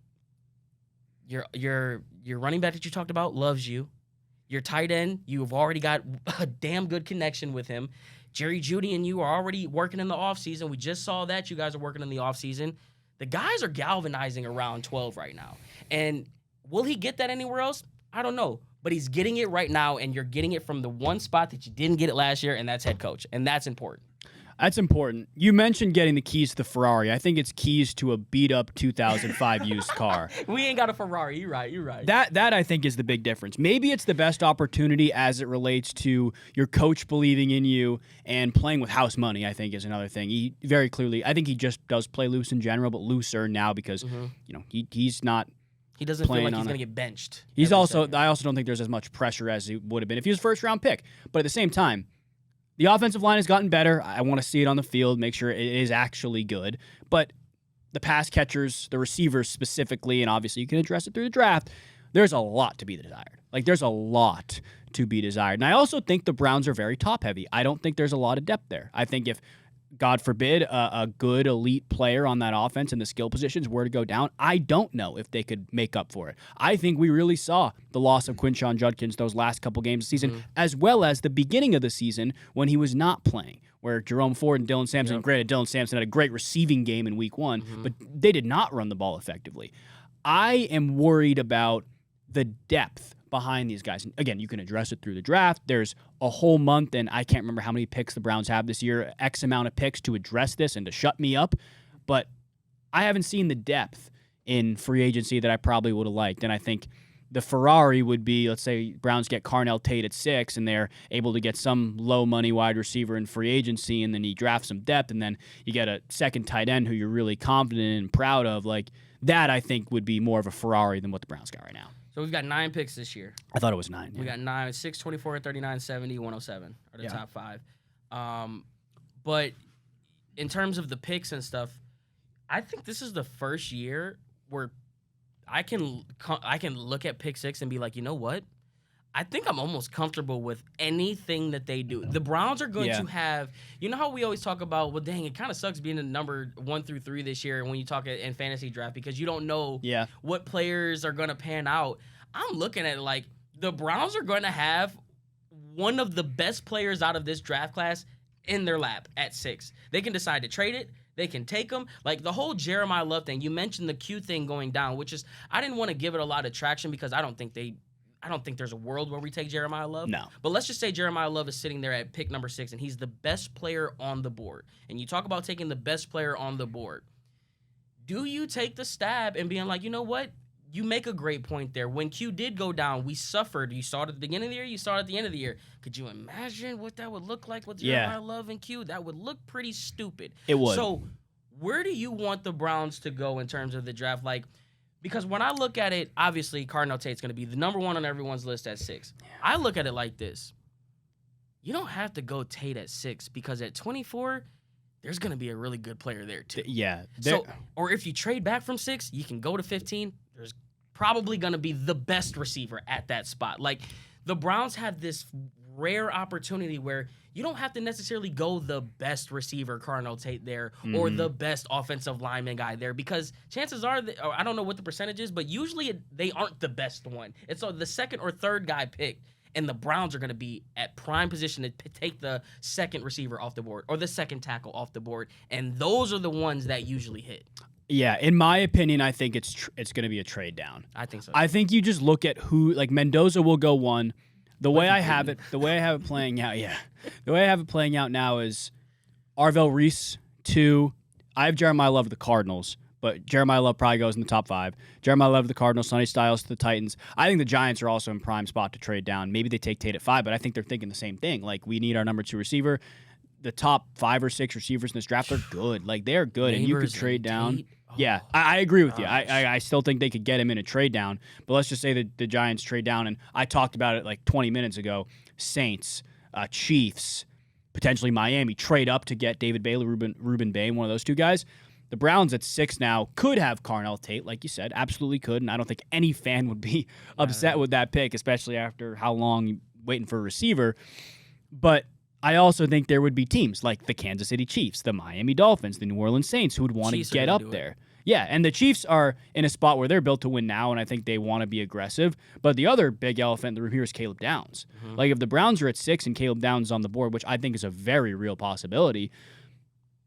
your running back that you talked about loves you. Your tight end, you've already got a damn good connection with him. Jerry Jeudy and you are already working in the offseason. We just saw that you guys are working in the offseason. The guys are galvanizing around 12 right now. And will he get that anywhere else? I don't know. But he's getting it right now, and you're getting it from the one spot that you didn't get it last year, and that's head coach. And that's important. That's important. You mentioned getting the keys to the Ferrari. I think it's keys to a beat-up 2005 used car. We ain't got a Ferrari. You're right. That I think is the big difference. Maybe it's the best opportunity as it relates to your coach believing in you and playing with house money, I think, is another thing. He very clearly, I think he just does play loose in general, but looser now because, he's not. He doesn't feel like he's going to get benched. I also don't think there's as much pressure as he would have been if he was a first-round pick. But at the same time, the offensive line has gotten better. I want to see it on the field, make sure it is actually good. But the pass catchers, the receivers specifically, and obviously you can address it through the draft, there's a lot to be desired. Like, there's a lot to be desired. And I also think the Browns are very top-heavy. I don't think there's a lot of depth there. I think if, God forbid, a good elite player on that offense in the skill positions were to go down, I don't know if they could make up for it. I think we really saw the loss of Quinshon Judkins those last couple games of the season, as well as the beginning of the season when he was not playing, where Jerome Ford and Dylan Sampson, granted, Dylan Sampson had a great receiving game in week 1, but they did not run the ball effectively. I am worried about the depth behind these guys. And again, you can address it through the draft. There's a whole month, and I can't remember how many picks the Browns have this year, X amount of picks to address this and to shut me up. But I haven't seen the depth in free agency that I probably would have liked. And I think the Ferrari would be, let's say Browns get Carnell Tate at 6, and they're able to get some low-money wide receiver in free agency, and then you draft some depth, and then you get a second tight end who you're really confident and proud of. Like, that, I think, would be more of a Ferrari than what the Browns got right now. So we've got 9 picks this year. I thought it was 9. Yeah. We got 9, 6, 24, 39, 70, 107 are the top 5. But in terms of the picks and stuff, I think this is the first year where I can look at pick 6 and be like, you know what? I think I'm almost comfortable with anything that they do. The Browns are going to have, you know how we always talk about, well, dang, it kind of sucks being the number 1 through 3 this year when you talk in fantasy draft because you don't know what players are going to pan out. I'm looking at it like the Browns are going to have one of the best players out of this draft class in their lap at 6. They can decide to trade it. They can take them. Like the whole Jeremiah Love thing, you mentioned the Q thing going down, which is, I didn't want to give it a lot of traction because I don't think there's a world where we take Jeremiah Love. No. But let's just say Jeremiah Love is sitting there at pick number 6, and he's the best player on the board. And you talk about taking the best player on the board. Do you take the stab and being like, you know what? You make a great point there. When Q did go down, we suffered. You saw it at the beginning of the year. You saw it at the end of the year. Could you imagine what that would look like with Jeremiah Love and Q? That would look pretty stupid. It would. So where do you want the Browns to go in terms of the draft? Like, because when I look at it, obviously, Carnell Tate's going to be the number 1 on everyone's list at 6. Yeah. I look at it like this. You don't have to go Tate at 6 because at 24, there's going to be a really good player there, too. Yeah. So, or if you trade back from 6, you can go to 15. There's probably going to be the best receiver at that spot. Like, the Browns have this rare opportunity where you don't have to necessarily go the best receiver, Carnell Tate, there, or the best offensive lineman guy there, because chances are, I don't know what the percentage is, but usually they aren't the best one. It's the second or third guy picked, and the Browns are going to be at prime position to take the second receiver off the board or the second tackle off the board, and those are the ones that usually hit. Yeah, in my opinion, I think it's going to be a trade down. I think so. I think you just look at who, like Mendoza will go 1. The way I have it playing out, the way I have it playing out now is Arvell Reese 2. I have Jeremiah Love of the Cardinals, but Jeremiah Love probably goes in the top 5. Jeremiah Love of the Cardinals, Sonny Styles to the Titans. I think the Giants are also in prime spot to trade down. Maybe they take Tate at 5, but I think they're thinking the same thing. Like, we need our number 2 receiver. The top 5 or 6 receivers in this draft are good. Like, they're good, and you could trade down. Yeah, I agree with you. I still think they could get him in a trade down, but let's just say that the Giants trade down, and I talked about it like 20 minutes ago. Saints, Chiefs, potentially Miami trade up to get David Bailey, Reuben Bain, one of those 2 guys. The Browns at 6 now could have Carnell Tate, like you said, absolutely could, and I don't think any fan would be upset with that pick, especially after how long waiting for a receiver. But I also think there would be teams like the Kansas City Chiefs, the Miami Dolphins, the New Orleans Saints who would want to get up there. Yeah, and the Chiefs are in a spot where they're built to win now, and I think they want to be aggressive. But the other big elephant in the room here is Caleb Downs. Like, if the Browns are at 6 and Caleb Downs is on the board, which I think is a very real possibility,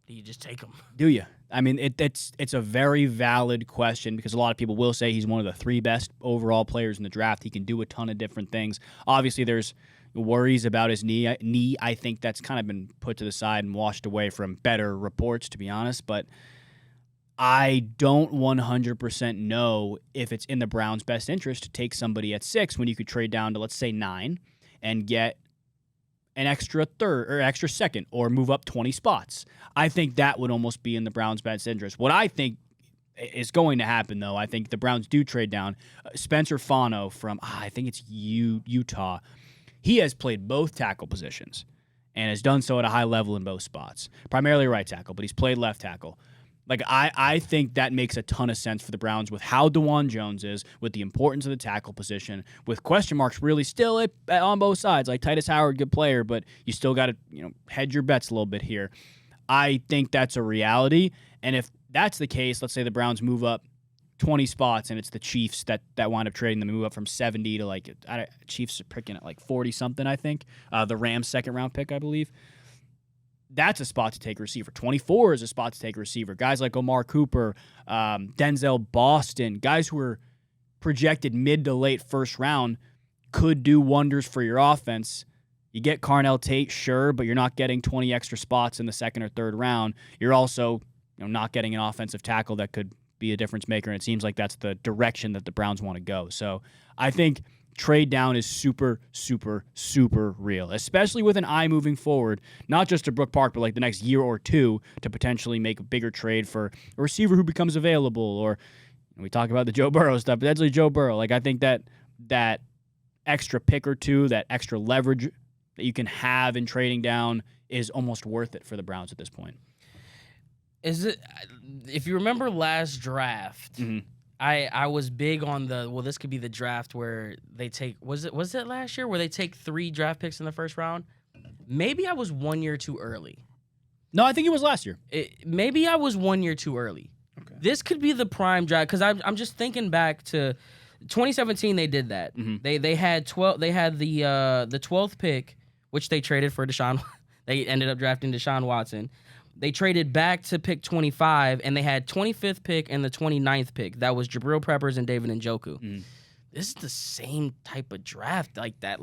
do you just take him? Do you? I mean, it's a very valid question because a lot of people will say he's one of the 3 best overall players in the draft. He can do a ton of different things. Obviously, there's worries about his knee. I think that's kind of been put to the side and washed away from better reports, to be honest. But I don't 100% know if it's in the Browns' best interest to take somebody at 6 when you could trade down to, let's say, 9 and get an extra third or extra second or move up 20 spots. I think that would almost be in the Browns' best interest. What I think is going to happen, though, I think the Browns do trade down. Spencer Fano from, I think it's Utah. He has played both tackle positions and has done so at a high level in both spots. Primarily right tackle, but he's played left tackle. Like, I think that makes a ton of sense for the Browns with how DeJuan Jones is, with the importance of the tackle position, with question marks really still on both sides. Like, Titus Howard, good player, but you still got to, hedge your bets a little bit here. I think that's a reality. And if that's the case, let's say the Browns move up 20 spots and it's the Chiefs that wind up trading them, move up from 70 to Chiefs are picking at 40-something, I think. The Rams' second-round pick, I believe. That's a spot to take a receiver. 24 is a spot to take a receiver. Guys like Omar Cooper, Denzel Boston, guys who are projected mid to late first round could do wonders for your offense. You get Carnell Tate, sure, but you're not getting 20 extra spots in the second or third round. You're also not getting an offensive tackle that could be a difference maker, and it seems like that's the direction that the Browns want to go. So I think trade down is super, super, super real, especially with an eye moving forward, not just to Brook Park, but the next year or two to potentially make a bigger trade for a receiver who becomes available. Or we talk about the Joe Burrow stuff, potentially Joe Burrow. I think that extra pick or two, that extra leverage that you can have in trading down is almost worth it for the Browns at this point. Is it? If you remember last draft, Mm-hmm. I was big on this could be the draft where they take, was it last year where they take 3 draft picks in the first round? Maybe I was 1 year too early. No, I think it was last year. Maybe I was 1 year too early. Okay. This could be the prime draft because I'm just thinking back to 2017. They did that. Mm-hmm. They had 12. They had the 12th pick, which they traded for Deshaun. They ended up drafting Deshaun Watson. They traded back to pick 25, and they had 25th pick and the 29th pick. That was Jabril Peppers and David Njoku. Mm. This is the same type of draft like that.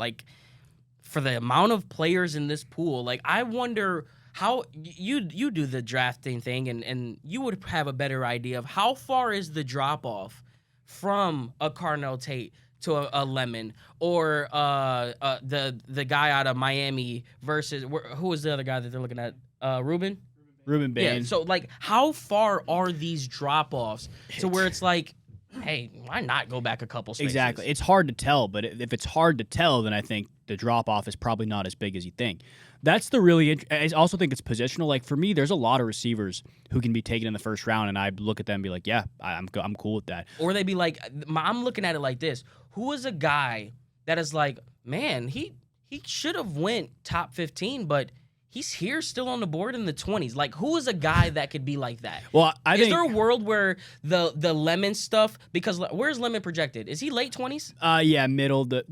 For the amount of players in this pool, I wonder how you do the drafting thing, and you would have a better idea of how far is the drop-off from a Carnell Tate to a Lemon, or the guy out of Miami versus who was the other guy that they're looking at? Ruben Bain. Yeah, so how far are these drop-offs to where it's hey, why not go back a couple spaces? Exactly. It's hard to tell, but if it's hard to tell, then I think the drop-off is probably not as big as you think. That's the really I also think it's positional. For me, there's a lot of receivers who can be taken in the first round, and I look at them and be like, yeah, I'm cool with that. Or they be I'm looking at it like this. Who is a guy that is man, he should have went top 15, but he's here still on the board in the 20s. Who is a guy that could be like that? Well, is there a world where the Lemon stuff, because where's Lemon projected? Is he late 20s? Yeah, middle of the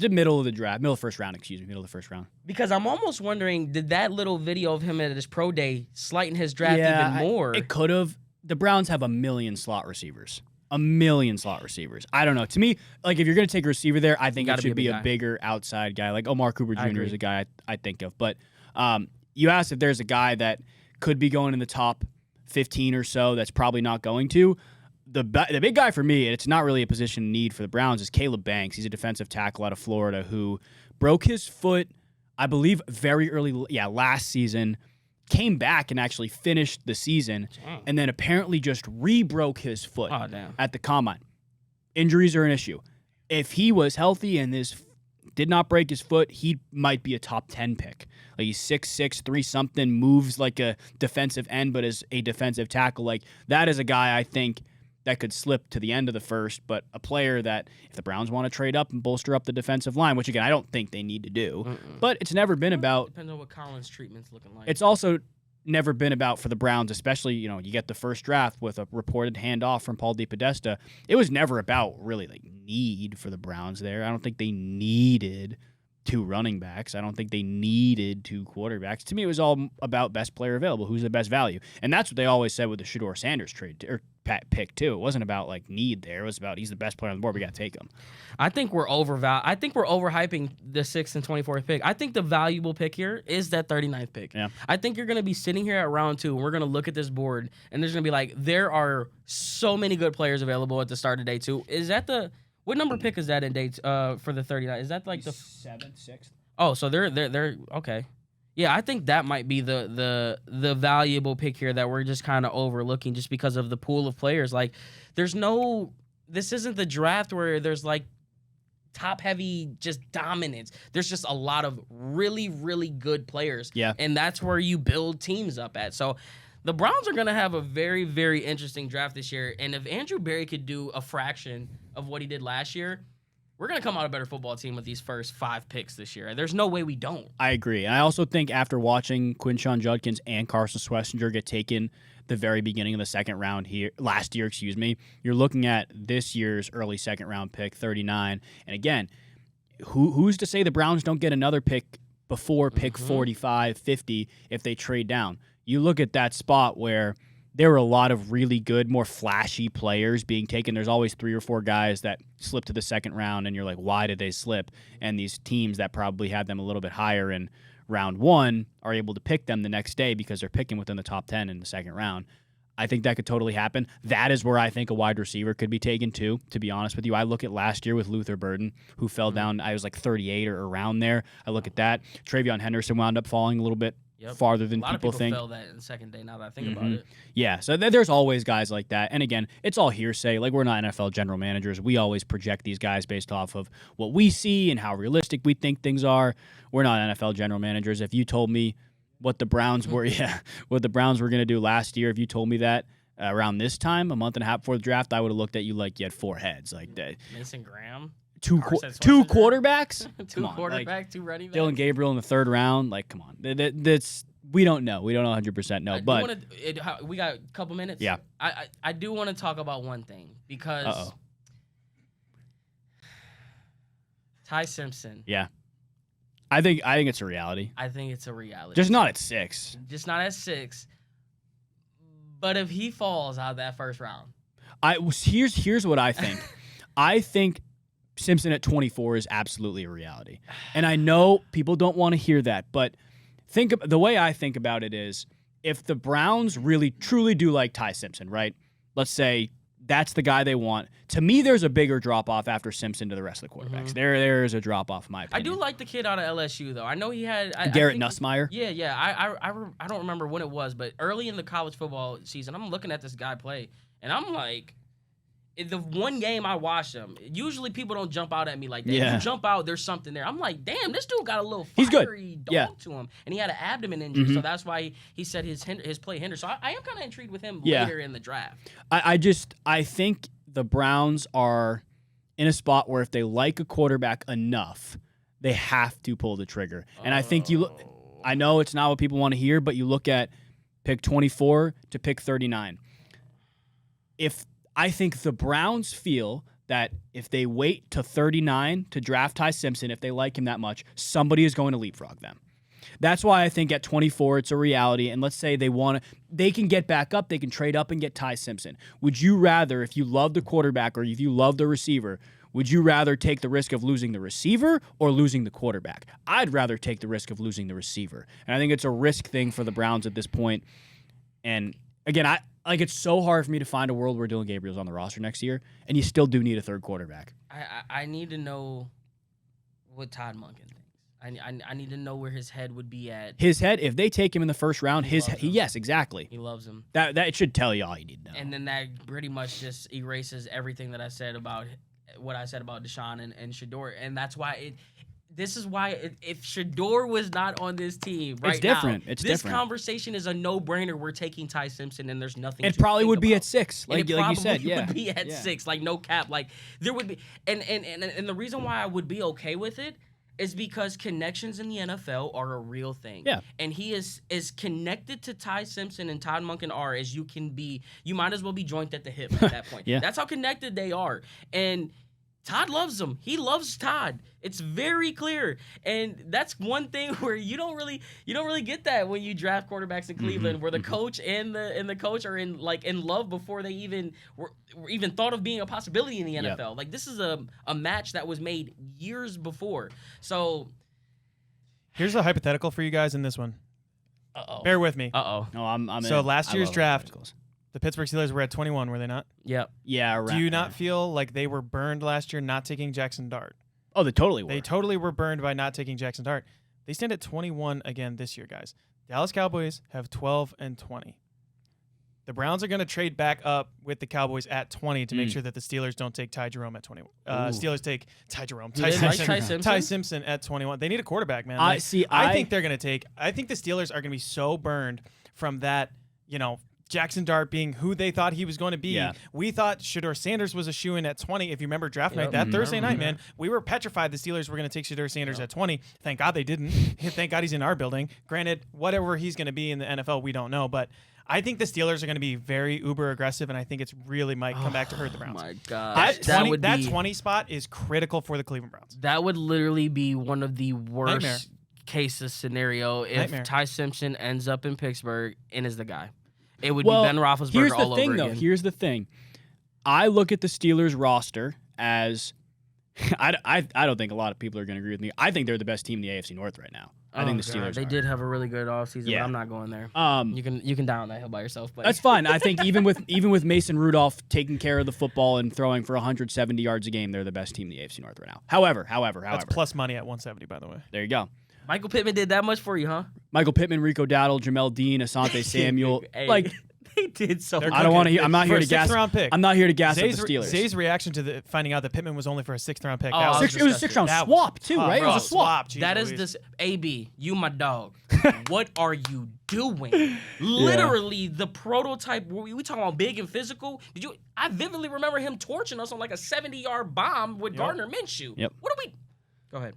draft. Middle of the first round, middle of the first round. Because I'm almost wondering, did that little video of him at his pro day slighten his draft even more? It could have. The Browns have 1 million slot receivers. 1 million slot receivers. I don't know. To me, if you're going to take a receiver there, I think it should be a bigger outside guy. Omar Cooper Jr. is a guy I think of. But you asked if there's a guy that could be going in the top 15 or so that's probably not going to. The big guy for me, and it's not really a position need for the Browns, is Caleb Banks. He's a defensive tackle out of Florida who broke his foot, I believe, very early, last season, came back and actually finished the season, and then apparently just re-broke his foot at the combine. Injuries are an issue. If he was healthy and did not break his foot, he might be a top 10 pick. He's 6'6", 3-something, moves like a defensive end, but is a defensive tackle. That is a guy I think that could slip to the end of the first, but a player that if the Browns want to trade up and bolster up the defensive line, which again I don't think they need to do, but it's never been about. Depends on what Collins' treatment's looking like. It's also never been about for the Browns, especially you get the first draft with a reported handoff from Paul DePodesta. It was never about really need for the Browns there. I don't think they needed 2 running backs. I don't think they needed 2 quarterbacks. To me, it was all about best player available, who's the best value, and that's what they always said with the Shedeur Sanders trade or pick too. It wasn't about need there. It was about he's the best player on the board. We got to take him. I think we're overhyping the 6th and 24th pick. I think the valuable pick here is that 39th pick. Yeah. I think you're going to be sitting here at round 2, and we're going to look at this board, and there's going to be there are so many good players available at the start of day 2. Is that what number pick is that in day for the 39? Is that the 7th, 6th? Oh, so they're okay. Yeah, I think that might be the valuable pick here that we're just kind of overlooking just because of the pool of players. This isn't the draft where there's top heavy just dominance. There's just a lot of really, really good players. Yeah. And that's where you build teams up at. So The Browns are going to have a very, very interesting draft this year. And if Andrew Berry could do a fraction of what he did last year, we're going to come out a better football team with these first 5 picks this year. There's no way we don't. I agree. And I also think after watching Quinshon Judkins and Carson Schlesinger get taken the very beginning of the second round last year, you're looking at this year's early second round pick, 39. And again, who's to say the Browns don't get another pick before pick 45, 50 if they trade down? You look at that spot where there were a lot of really good, more flashy players being taken. There's always 3 or 4 guys that slip to the second round, and you're like, why did they slip? And these teams that probably had them a little bit higher in round 1 are able to pick them the next day because they're picking within the top 10 in the second round. I think that could totally happen. That is where I think a wide receiver could be taken too, to be honest with you. I look at last year with Luther Burden, who fell down, I was like 38 or around there. I look at that. Travion Henderson wound up falling a little bit farther than people think. A lot of people fell that in the second day now that I think about it. Yeah, so there's always guys like that. And again, it's all hearsay. Like, we're not NFL general managers. We always project these guys based off of what we see and how realistic we think things are. We're not NFL general managers. If you told me what the Browns were, what the Browns were going to do last year, if you told me that around this time, a month and a half before the draft, I would have looked at you like you had 4 heads. Like that. Mason Graham. Two quarterbacks? Two quarterbacks, 2 running backs. Dylan Gabriel in the 3rd round. Like, come on. That's we don't know. We don't 100% know. But we got a couple minutes. Yeah. I do want to talk about one thing because Ty Simpson. Yeah. I think it's a reality. I think it's a reality. Just not at 6. Just not at 6. But if he falls out of that first round, here's what I think. I think Simpson at 24 is absolutely a reality. And I know people don't want to hear that, but the way I think about it is, if the Browns really truly do like Ty Simpson, right? Let's say that's the guy they want. To me, there's a bigger drop-off after Simpson to the rest of the quarterbacks. There is a drop-off, in my opinion. I do like the kid out of LSU, though. I know he had... Garrett Nussmeier? Yeah. I don't remember when it was, but early in the college football season, I'm looking at this guy play, and I'm like... The one game I watched him, usually people don't jump out at me like that. Yeah. If you jump out, there's something there. I'm like, damn, this dude got a little He's fiery good. dog to him. And he had an abdomen injury, so that's why he said his play hindered. So I am kind of intrigued with him later in the draft. I think the Browns are in a spot where if they like a quarterback enough, they have to pull the trigger. And I think I know it's not what people want to hear, but you look at pick 24 to pick 39. I think the Browns feel that if they wait to 39 to draft Ty Simpson, if they like him that much, somebody is going to leapfrog them. That's why I think at 24 it's a reality. And let's say they can get back up, they can trade up and get Ty Simpson. Would you rather, if you love the quarterback or if you love the receiver, would you rather take the risk of losing the receiver or losing the quarterback? I'd rather take the risk of losing the receiver. And I think it's a risk thing for the Browns at this point. And again, it's so hard for me to find a world where Dylan Gabriel's on the roster next year, and you still do need a 3rd quarterback. I need to know what Todd Monken thinks. I need to know where his head would be at. His head, if they take him in the first round, yes, exactly. He loves him. That should tell you all you need to know. And then that pretty much just erases everything that I said about what I said about Deshaun and Shador, and that's why This is why if Shador was not on this team right it's different. now, it's this different. Conversation is a no-brainer. We're taking Ty Simpson, and there's nothing. It probably would be at 6, like you said. Yeah, it would be at 6, like no cap. Like there would be, and the reason why I would be okay with it is because connections in the NFL are a real thing. Yeah, and he is as connected to Ty Simpson and Todd Monken are as you can be. You might as well be joint at the hip at that point. Yeah, that's how connected they are, and Todd loves him. He loves Todd. It's very clear, and that's one thing where you don't really get that when you draft quarterbacks in Cleveland, where the coach and the coach are in love before they even were even thought of being a possibility in the NFL. Yep. Like this is a match that was made years before. So here's a hypothetical for you guys in this one. Bear with me. No, I'm so last year's draft. The Pittsburgh Steelers were at 21, were they not? Yep. Yeah. Do you not feel like they were burned last year not taking Jackson Dart? Oh, they totally were. They totally were burned by not taking Jackson Dart. They stand at 21 again this year, guys. Dallas Cowboys have 12-20. The Browns are going to trade back up with the Cowboys at 20 to make sure that the Steelers don't take Ty Jerome at 21. Steelers take Ty Jerome. Ty Simpson at 21. They need a quarterback, man. I think they're going to take. I think the Steelers are going to be so burned from that Jackson Dart being who they thought he was going to be. Yeah. We thought Shedeur Sanders was a shoo-in at 20. If you remember draft night, that Thursday night, man, we were petrified the Steelers were going to take Shedeur Sanders at 20. Thank God they didn't. Thank God he's in our building. Granted, whatever he's going to be in the NFL, we don't know. But I think the Steelers are going to be very uber aggressive, and I think it's really might come back to hurt the Browns. Oh, my God. That 20 spot is critical for the Cleveland Browns. That would literally be one of the worst Nightmare. cases scenario if Nightmare. Ty Simpson ends up in Pittsburgh and is the guy. It would Well, be Ben Roethlisberger here's the all thing, over though. again. Here's the thing. I look at the Steelers roster as I don't think a lot of people are going to agree with me. I think they're the best team in the AFC North right now. I think the Steelers They are. did have a really good offseason, Yeah. but I'm not going there. You can die on that hill by yourself. But That's fine. I think even with Mason Rudolph taking care of the football and throwing for 170 yards a game, they're the best team in the AFC North right now. However, That's plus money at 170, by the way. there you go. Michael Pittman did that much for you, huh? Michael Pittman, Rico Dowdle, Jamel Dean, Asante Samuel. Hey, Like, they did so They're much. I don't want to. I'm not For here a to gas. sixth-round pick. I'm not here to gas up the Zay's, Steelers. Zay's reaction to finding out that Pittman was only for a 6th-round pick. Oh, That was six- It was a 6th-round That was swap too, tough, right? It bro. was a swap. Jeez That is Louise. this AB, you my dog. What are you doing? Literally the prototype. We talking about big and physical. I vividly remember him torching us on like a 70-yard bomb with Gardner Minshew. Yep. What do we? Go ahead.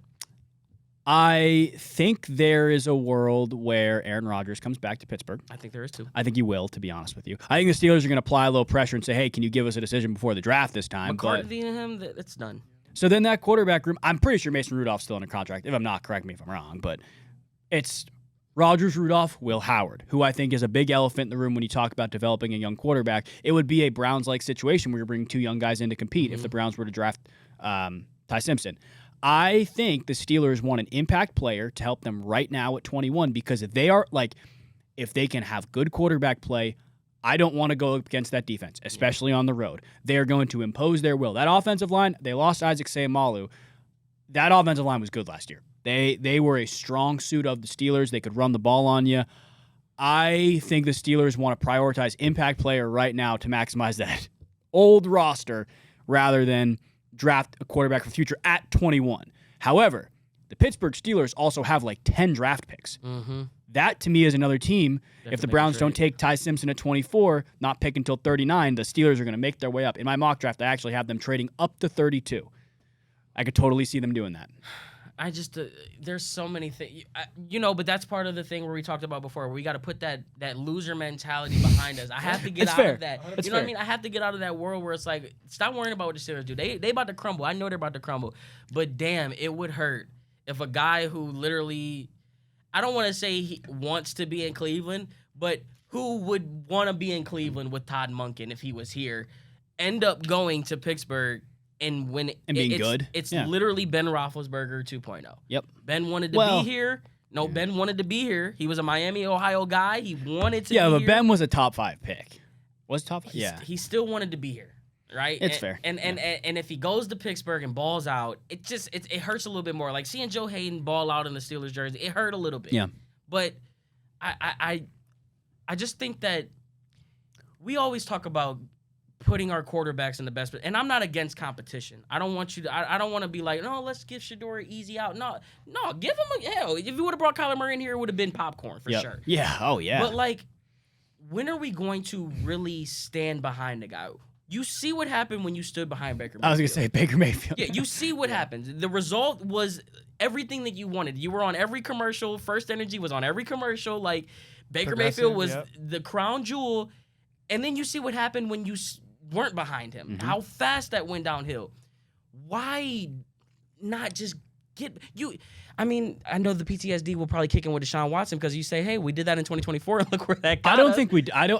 I think there is a world where Aaron Rodgers comes back to Pittsburgh. I think there is too. I think he will, to be honest with you. I think the Steelers are going to apply a little pressure and say, hey, can you give us a decision before the draft this time? But, McCarthy and him, it's done. so then that quarterback room, I'm pretty sure Mason Rudolph's still in a contract. If I'm not, correct me if I'm wrong. But it's Rodgers, Rudolph, Will Howard, who I think is a big elephant in the room when you talk about developing a young quarterback. It would be a Browns-like situation where you're bringing two young guys in to compete if the Browns were to draft Ty Simpson. I think the Steelers want an impact player to help them right now at 21 because if they are if they can have good quarterback play, I don't want to go up against that defense, especially on the road. They are going to impose their will. That offensive line, they lost Isaac Seumalo. That offensive line was good last year. They were a strong suit of the Steelers. They could run the ball on you. I think the Steelers want to prioritize impact player right now to maximize that old roster rather than draft a quarterback for the future at 21. However, the Pittsburgh Steelers also have like 10 draft picks. Mm-hmm. That, to me, is another team. If the Browns don't take Ty Simpson at 24, not pick until 39, the Steelers are going to make their way up. In my mock draft, I actually have them trading up to 32. I could totally see them doing that. I just there's so many things, but that's part of the thing where we talked about before. Where we got to put that loser mentality behind us. I have to get That's out fair. of that. That's You know what I fair. mean? I have to get out of that world where it's like, stop worrying about what the Steelers do. They about to crumble. I know they're about to crumble, but damn, it would hurt if a guy who literally, I don't want to say he wants to be in Cleveland, but who would want to be in Cleveland with Todd Monken if he was here, end up going to Pittsburgh. And when being it's, good. it's Yeah. literally Ben Roethlisberger 2.0. Yep. Ben wanted to be here. No, Ben wanted to be here. He was a Miami, Ohio guy. He wanted to be Yeah, but here. Ben was a top 5 pick. Was top 5? Yeah. He still wanted to be here, right? It's fair. And if he goes to Pittsburgh and balls out, it hurts a little bit more. Like seeing Joe Hayden ball out in the Steelers jersey, it hurt a little bit. Yeah. But I just think that we always talk about putting our quarterbacks in the best, and I'm not against competition. I don't want you to. I don't want to be like, no, let's give Shedeur an easy out. No, give him hell. If you would have brought Kyler Murray in here, it would have been popcorn for sure. Yeah. Oh yeah. But like, when are we going to really stand behind the guy? You see what happened when you stood behind Baker Mayfield. I was gonna say Baker Mayfield. Yeah, you see what happens. The result was everything that you wanted. You were on every commercial. First Energy was on every commercial. Like Baker Mayfield was the crown jewel, and then you see what happened when you weren't behind him. Mm-hmm. How fast that went downhill. Why not just get you? I mean, I know the PTSD will probably kick in with Deshaun Watson because you say, "Hey, we did that in 2024, and look where that got us."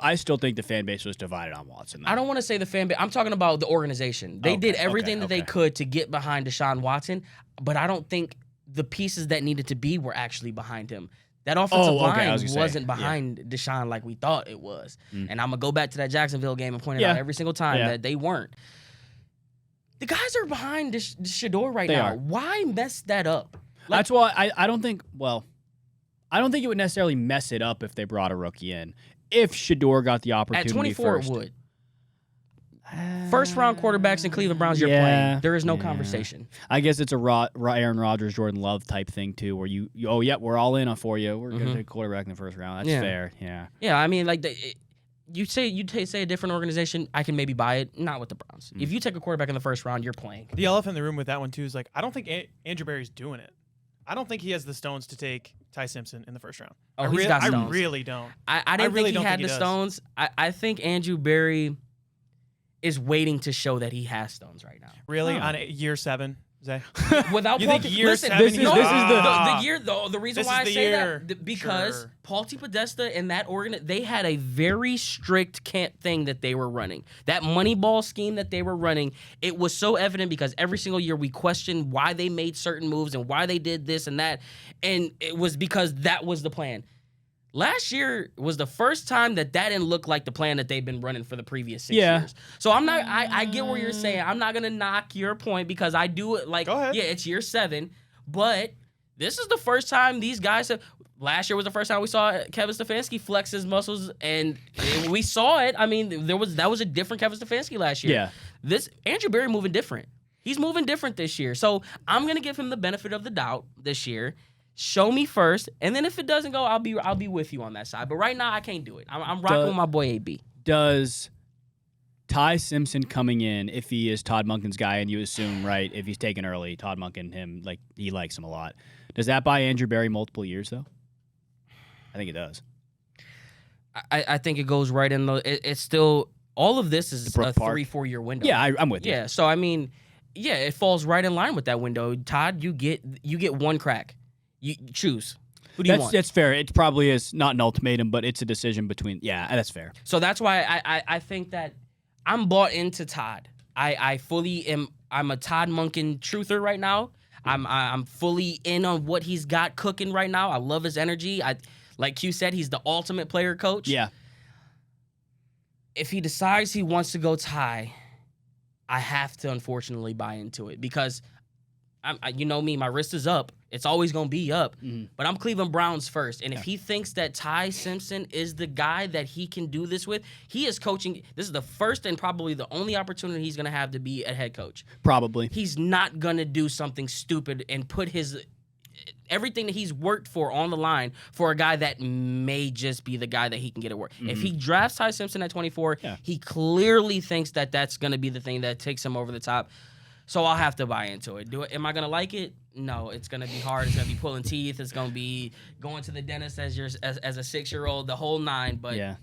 I still think the fan base was divided on Watson. Though. I don't want to say the fan base. I'm talking about the organization. They did everything that they could to get behind Deshaun Watson, but I don't think the pieces that needed to be were actually behind him. That offensive line wasn't behind Deshaun like we thought it was. And I'm going to go back to that Jacksonville game and point it out every single time that they weren't. The guys are behind Shedeur right now. Why mess that up? Like, that's why I don't think, I don't think it would necessarily mess it up if they brought a rookie in. If Shedeur got the opportunity at 24, first. it would. First round quarterbacks in Cleveland Browns, you're playing. There is no conversation. I guess it's a Aaron Rodgers, Jordan Love type thing too, where you oh yeah, we're all in for you. We're gonna take quarterback in the first round. That's fair. Yeah. Yeah, I mean, like you say a different organization, I can maybe buy it. Not with the Browns. If you take a quarterback in the first round, you're playing. The elephant in the room with that one too is like I don't think Andrew Berry's doing it. I don't think he has the stones to take Ty Simpson in the first round. Oh, he's got stones. I really don't. I didn't think he had the stones. I think Andrew Berry is waiting to show that he has stones right now. Really? On year 7, Zay? Without you Paul think year 7? This is the year. The reason why I say that because sure. Paul T. Podesta and that they had a very strict camp thing that they were running. That Moneyball scheme that they were running, it was so evident because every single year we questioned why they made certain moves and why they did this and that, and it was because that was the plan. Last year was the first time that didn't look like the plan that they've been running for the previous 6 years. So I'm not. I get where you're saying. I'm not gonna knock your point because I do it like. Go ahead. Yeah, it's year 7, but this is the first time these guys have. Last year was the first time we saw Kevin Stefanski flex his muscles, and we saw it. I mean, that was a different Kevin Stefanski last year. Yeah. This Andrew Berry moving different. He's moving different this year. So I'm gonna give him the benefit of the doubt this year. Show me first, and then if it doesn't go, I'll be with you on that side. But right now, I can't do it. I'm rocking with my boy AB. Does Ty Simpson coming in, if he is Todd Monken's guy, and you assume, right, if he's taken early, Todd Monken, he likes him a lot. Does that buy Andrew Berry multiple years, though? I think it does. I think it goes right in the. It's still all of this is a 3-4 year window. Yeah, I'm with you. Yeah, so I mean, yeah, it falls right in line with that window. Todd, you get one crack. You choose. Who do you want? That's fair. It probably is not an ultimatum, but it's a decision between. Yeah, that's fair. So that's why I think that I'm bought into Todd. I fully am. I'm a Todd Monken truther right now. I'm fully in on what he's got cooking right now. I love his energy. Like Q said, he's the ultimate player coach. Yeah. If he decides he wants to go Ty, I have to unfortunately buy into it because, you know me, my wrist is up. It's always going to be up. But I'm Cleveland Browns first. And if he thinks that Ty Simpson is the guy that he can do this with, he is coaching. This is the first and probably the only opportunity he's going to have to be a head coach. Probably. He's not going to do something stupid and put everything that he's worked for on the line for a guy that may just be the guy that he can get it work. If he drafts Ty Simpson at 24, he clearly thinks that that's going to be the thing that takes him over the top. So I'll have to buy into it. Am I going to like it? No, it's going to be hard. It's going to be pulling teeth. It's going to be going to the dentist as a 6-year-old, the whole 9. But hey,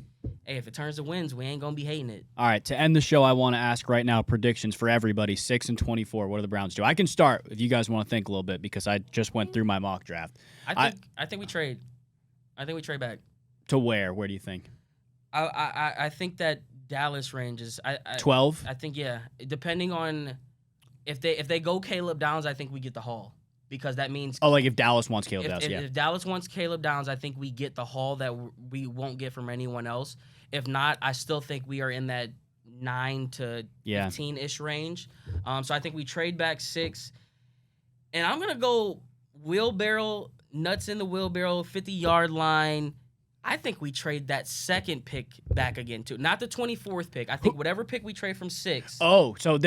if it turns to wins, we ain't going to be hating it. All right, to end the show, I want to ask right now predictions for everybody, 6-24. What do the Browns do? I can start if you guys want to think a little bit because I just went through my mock draft. I think we trade. I think we trade back. To where? Where do you think? I think that Dallas ranges. 12? I think, yeah. Depending on... If they go Caleb Downs, I think we get the haul because that means like if Dallas wants Caleb Downs, if Dallas wants Caleb Downs, I think we get the haul that we won't get from anyone else. If not, I still think we are in that 9 to 15-ish range. So I think we trade back 6, and I'm gonna go wheelbarrow, nuts in the wheelbarrow, 50-yard line. I think we trade that second pick back again too, not the 24th pick. I think whatever pick we trade from 6. Oh, so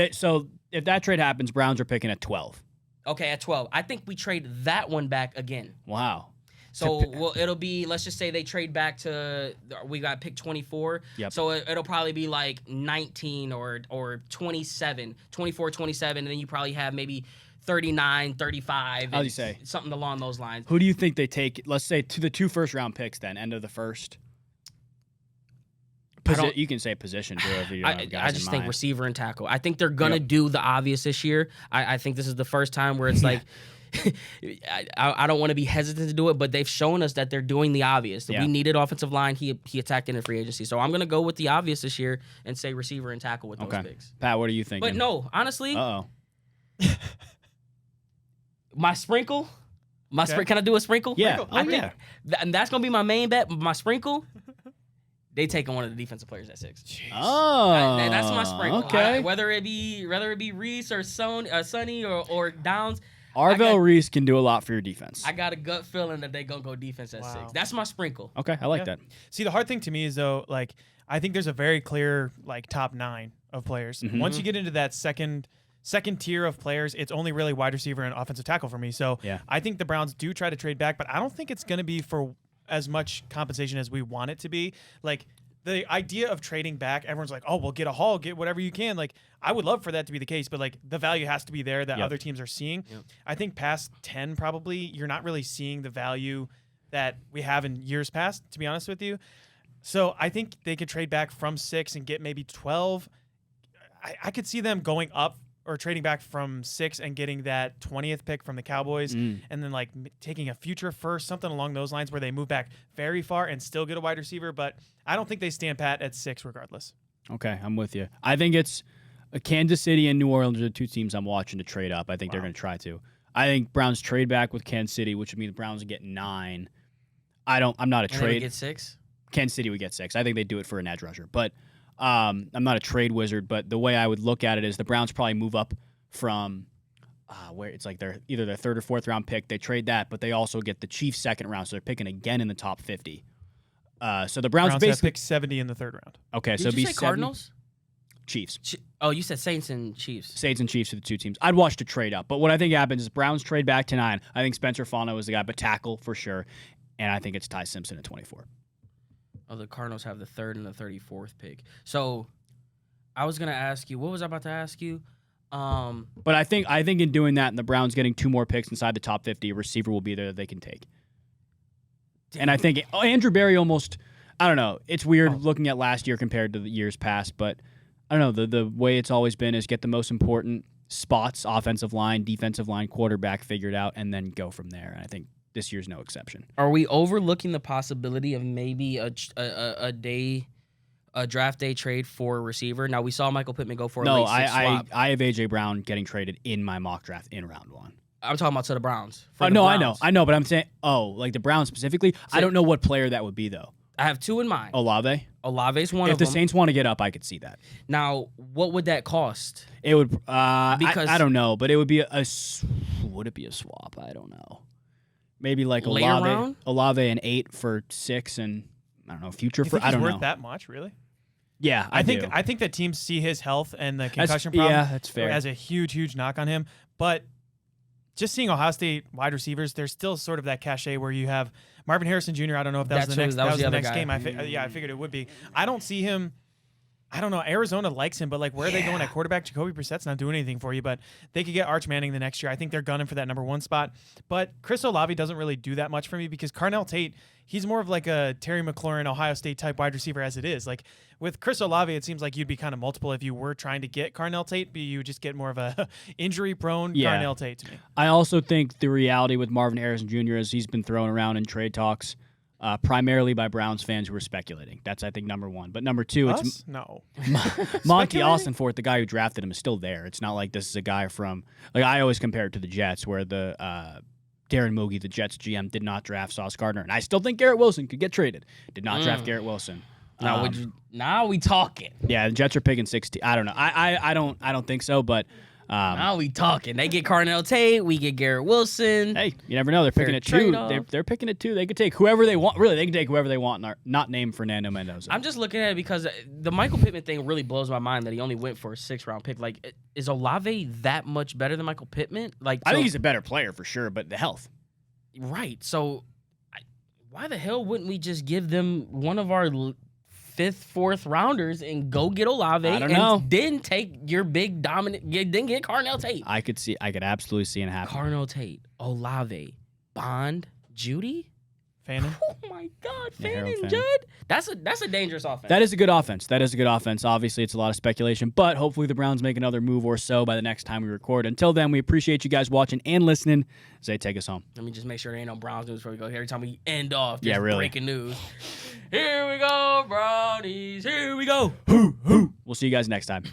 if that trade happens, Browns are picking at 12. Okay, at 12. I think we trade that one back again. Wow. So it'll be, let's just say they trade back to, we got pick 24. Yep. So it'll probably be like 19 or 27, 24, 27, and then you probably have maybe 39, 35. How do you say? Something along those lines. Who do you think they take, let's say, to the 2 first-round picks then, end of the first? You can say position, too, if you don't have guys I just in think mind. receiver and tackle. I think they're going to do the obvious this year. I think this is the first time where it's like, I don't want to be hesitant to do it, but they've shown us that they're doing the obvious. We needed offensive line. He attacked in the free agency. So I'm going to go with the obvious this year and say receiver and tackle with those picks. Pat, what are you thinking? But no, honestly. Uh-oh. My sprinkle? Can I do a sprinkle? Yeah. I think and that's going to be my main bet. My sprinkle, they taking one of the defensive players at 6. Jeez. Oh. That's my sprinkle. Okay. Whether it be Reese or Sonny or Downs. Arvell Reese can do a lot for your defense. I got a gut feeling that they're going to go defense at 6. That's my sprinkle. Okay, I like that. See, the hard thing to me is, though, like, I think there's a very clear, like, top 9 of players. Mm-hmm. Once you get into that second tier of players, it's only really wide receiver and offensive tackle for me. So I think the Browns do try to trade back, but I don't think it's going to be for as much compensation as we want it to be. Like, the idea of trading back, everyone's like, oh, well, get a haul, get whatever you can. Like, I would love for that to be the case, but like the value has to be there that other teams are seeing. I think past 10, probably, you're not really seeing the value that we have in years past, to be honest with you. So I think they could trade back from 6 and get maybe 12. I could see them going up or trading back from 6 and getting that 20th pick from the Cowboys and then like taking a future first, something along those lines where they move back very far and still get a wide receiver. But I don't think they stand pat at 6 regardless. Okay, I'm with you. I think it's Kansas City and New Orleans are the 2 teams I'm watching to trade up. I think they're going to try to. I think Browns trade back with Kansas City, which would mean the Browns would get 9. I'm not a trade. They get 6? Kansas City would get 6. I think they do it for an edge rusher. But I'm not a trade wizard, but the way I would look at it is the Browns probably move up from where it's like they're either their 3rd or 4th round pick. They trade that, but they also get the Chiefs 2nd round, so they're picking again in the top 50. So the Browns basically have picked 70 in the 3rd round. Okay, Did so you be say Cardinals? Chiefs. Oh, you said Saints and Chiefs. Saints and Chiefs are the 2 teams. I'd watch the trade up, but what I think happens is Browns trade back to 9. I think Spencer Fano is the guy, but tackle for sure, and I think it's Ty Simpson at 24. Oh, the Cardinals have the 3rd and the 34th pick. So I was gonna ask you. What was I about to ask you? But I think in doing that, and the Browns getting 2 more picks inside the top 50, a receiver will be there that they can take. And I think Andrew Berry almost, I don't know. It's weird looking at last year compared to the years past, but I don't know. The way it's always been is get the most important spots, offensive line, defensive line, quarterback figured out, and then go from there. And I think this year's no exception. Are we overlooking the possibility of maybe a draft day trade for a receiver? Now, we saw Michael Pittman go for a late 6 swap. I have A.J. Brown getting traded in my mock draft in round 1. I'm talking about to the Browns. No, I know, but I'm saying, like the Browns specifically, I don't know what player that would be, though. I have 2 in mind. Olave's one of them. If the Saints want to get up, I could see that. Now, what would that cost? It would, because I don't know, but it would be would it be a swap? I don't know. Maybe like Olave and 8 for 6 and I don't know, future for I don't know. Worth that much, really? Yeah, I think that teams see his health and the concussion problem. Yeah, that's fair. As a huge knock on him. But just seeing Ohio State wide receivers, there's still sort of that cachet where you have Marvin Harrison Jr. I don't know if that was the next game. I figured it would be. I don't see him. I don't know. Arizona likes him, but like, where are they going at quarterback? Jacoby Brissett's not doing anything for you, but they could get Arch Manning the next year. I think they're gunning for that number 1 spot. But Chris Olave doesn't really do that much for me because Carnell Tate, he's more of like a Terry McLaurin, Ohio State type wide receiver as it is. Like with Chris Olave, it seems like you'd be kind of multiple if you were trying to get Carnell Tate, but you would just get more of a injury-prone Carnell Tate to me. I also think the reality with Marvin Harrison Jr. is he's been thrown around in trade talks. Primarily by Browns fans who are speculating. That's, I think, number 1. But number 2, it's no. Monty Austinforth, the guy who drafted him, is still there. It's not like this is a guy from like I always compare it to the Jets, where the Darren Moogie, the Jets GM, did not draft Sauce Gardner, and I still think Garrett Wilson could get traded. Did not draft Garrett Wilson. Now we talking. Yeah, the Jets are picking 16. I don't know. I don't think so, but. Now we talking. They get Carnell Tate. We get Garrett Wilson. Hey, you never know. They're picking at 2. They're picking at 2. They could take whoever they want. Really, they can take whoever they want and not name Fernando Mendoza. I'm just looking at it because the Michael Pittman thing really blows my mind that he only went for a 6th-round pick. Like, is Olave that much better than Michael Pittman? Like, I think he's a better player for sure, but the health. Right. So, why the hell wouldn't we just give them one of our 5th, 4th rounders and go get Olave and then take your big dominant, then get Carnell Tate? I could absolutely see it happen. Carnell Tate, Olave, Bond, Judy? Fannin. Oh my God, Fannin, Judd. That's a dangerous offense. That is a good offense. Obviously, it's a lot of speculation, but hopefully the Browns make another move or so by the next time we record. Until then, we appreciate you guys watching and listening. Zay, take us home. Let me just make sure there ain't no Browns news before we go. Every time we end off, just really. breaking news. Here we go, Brownies. Here we go. We'll see you guys next time.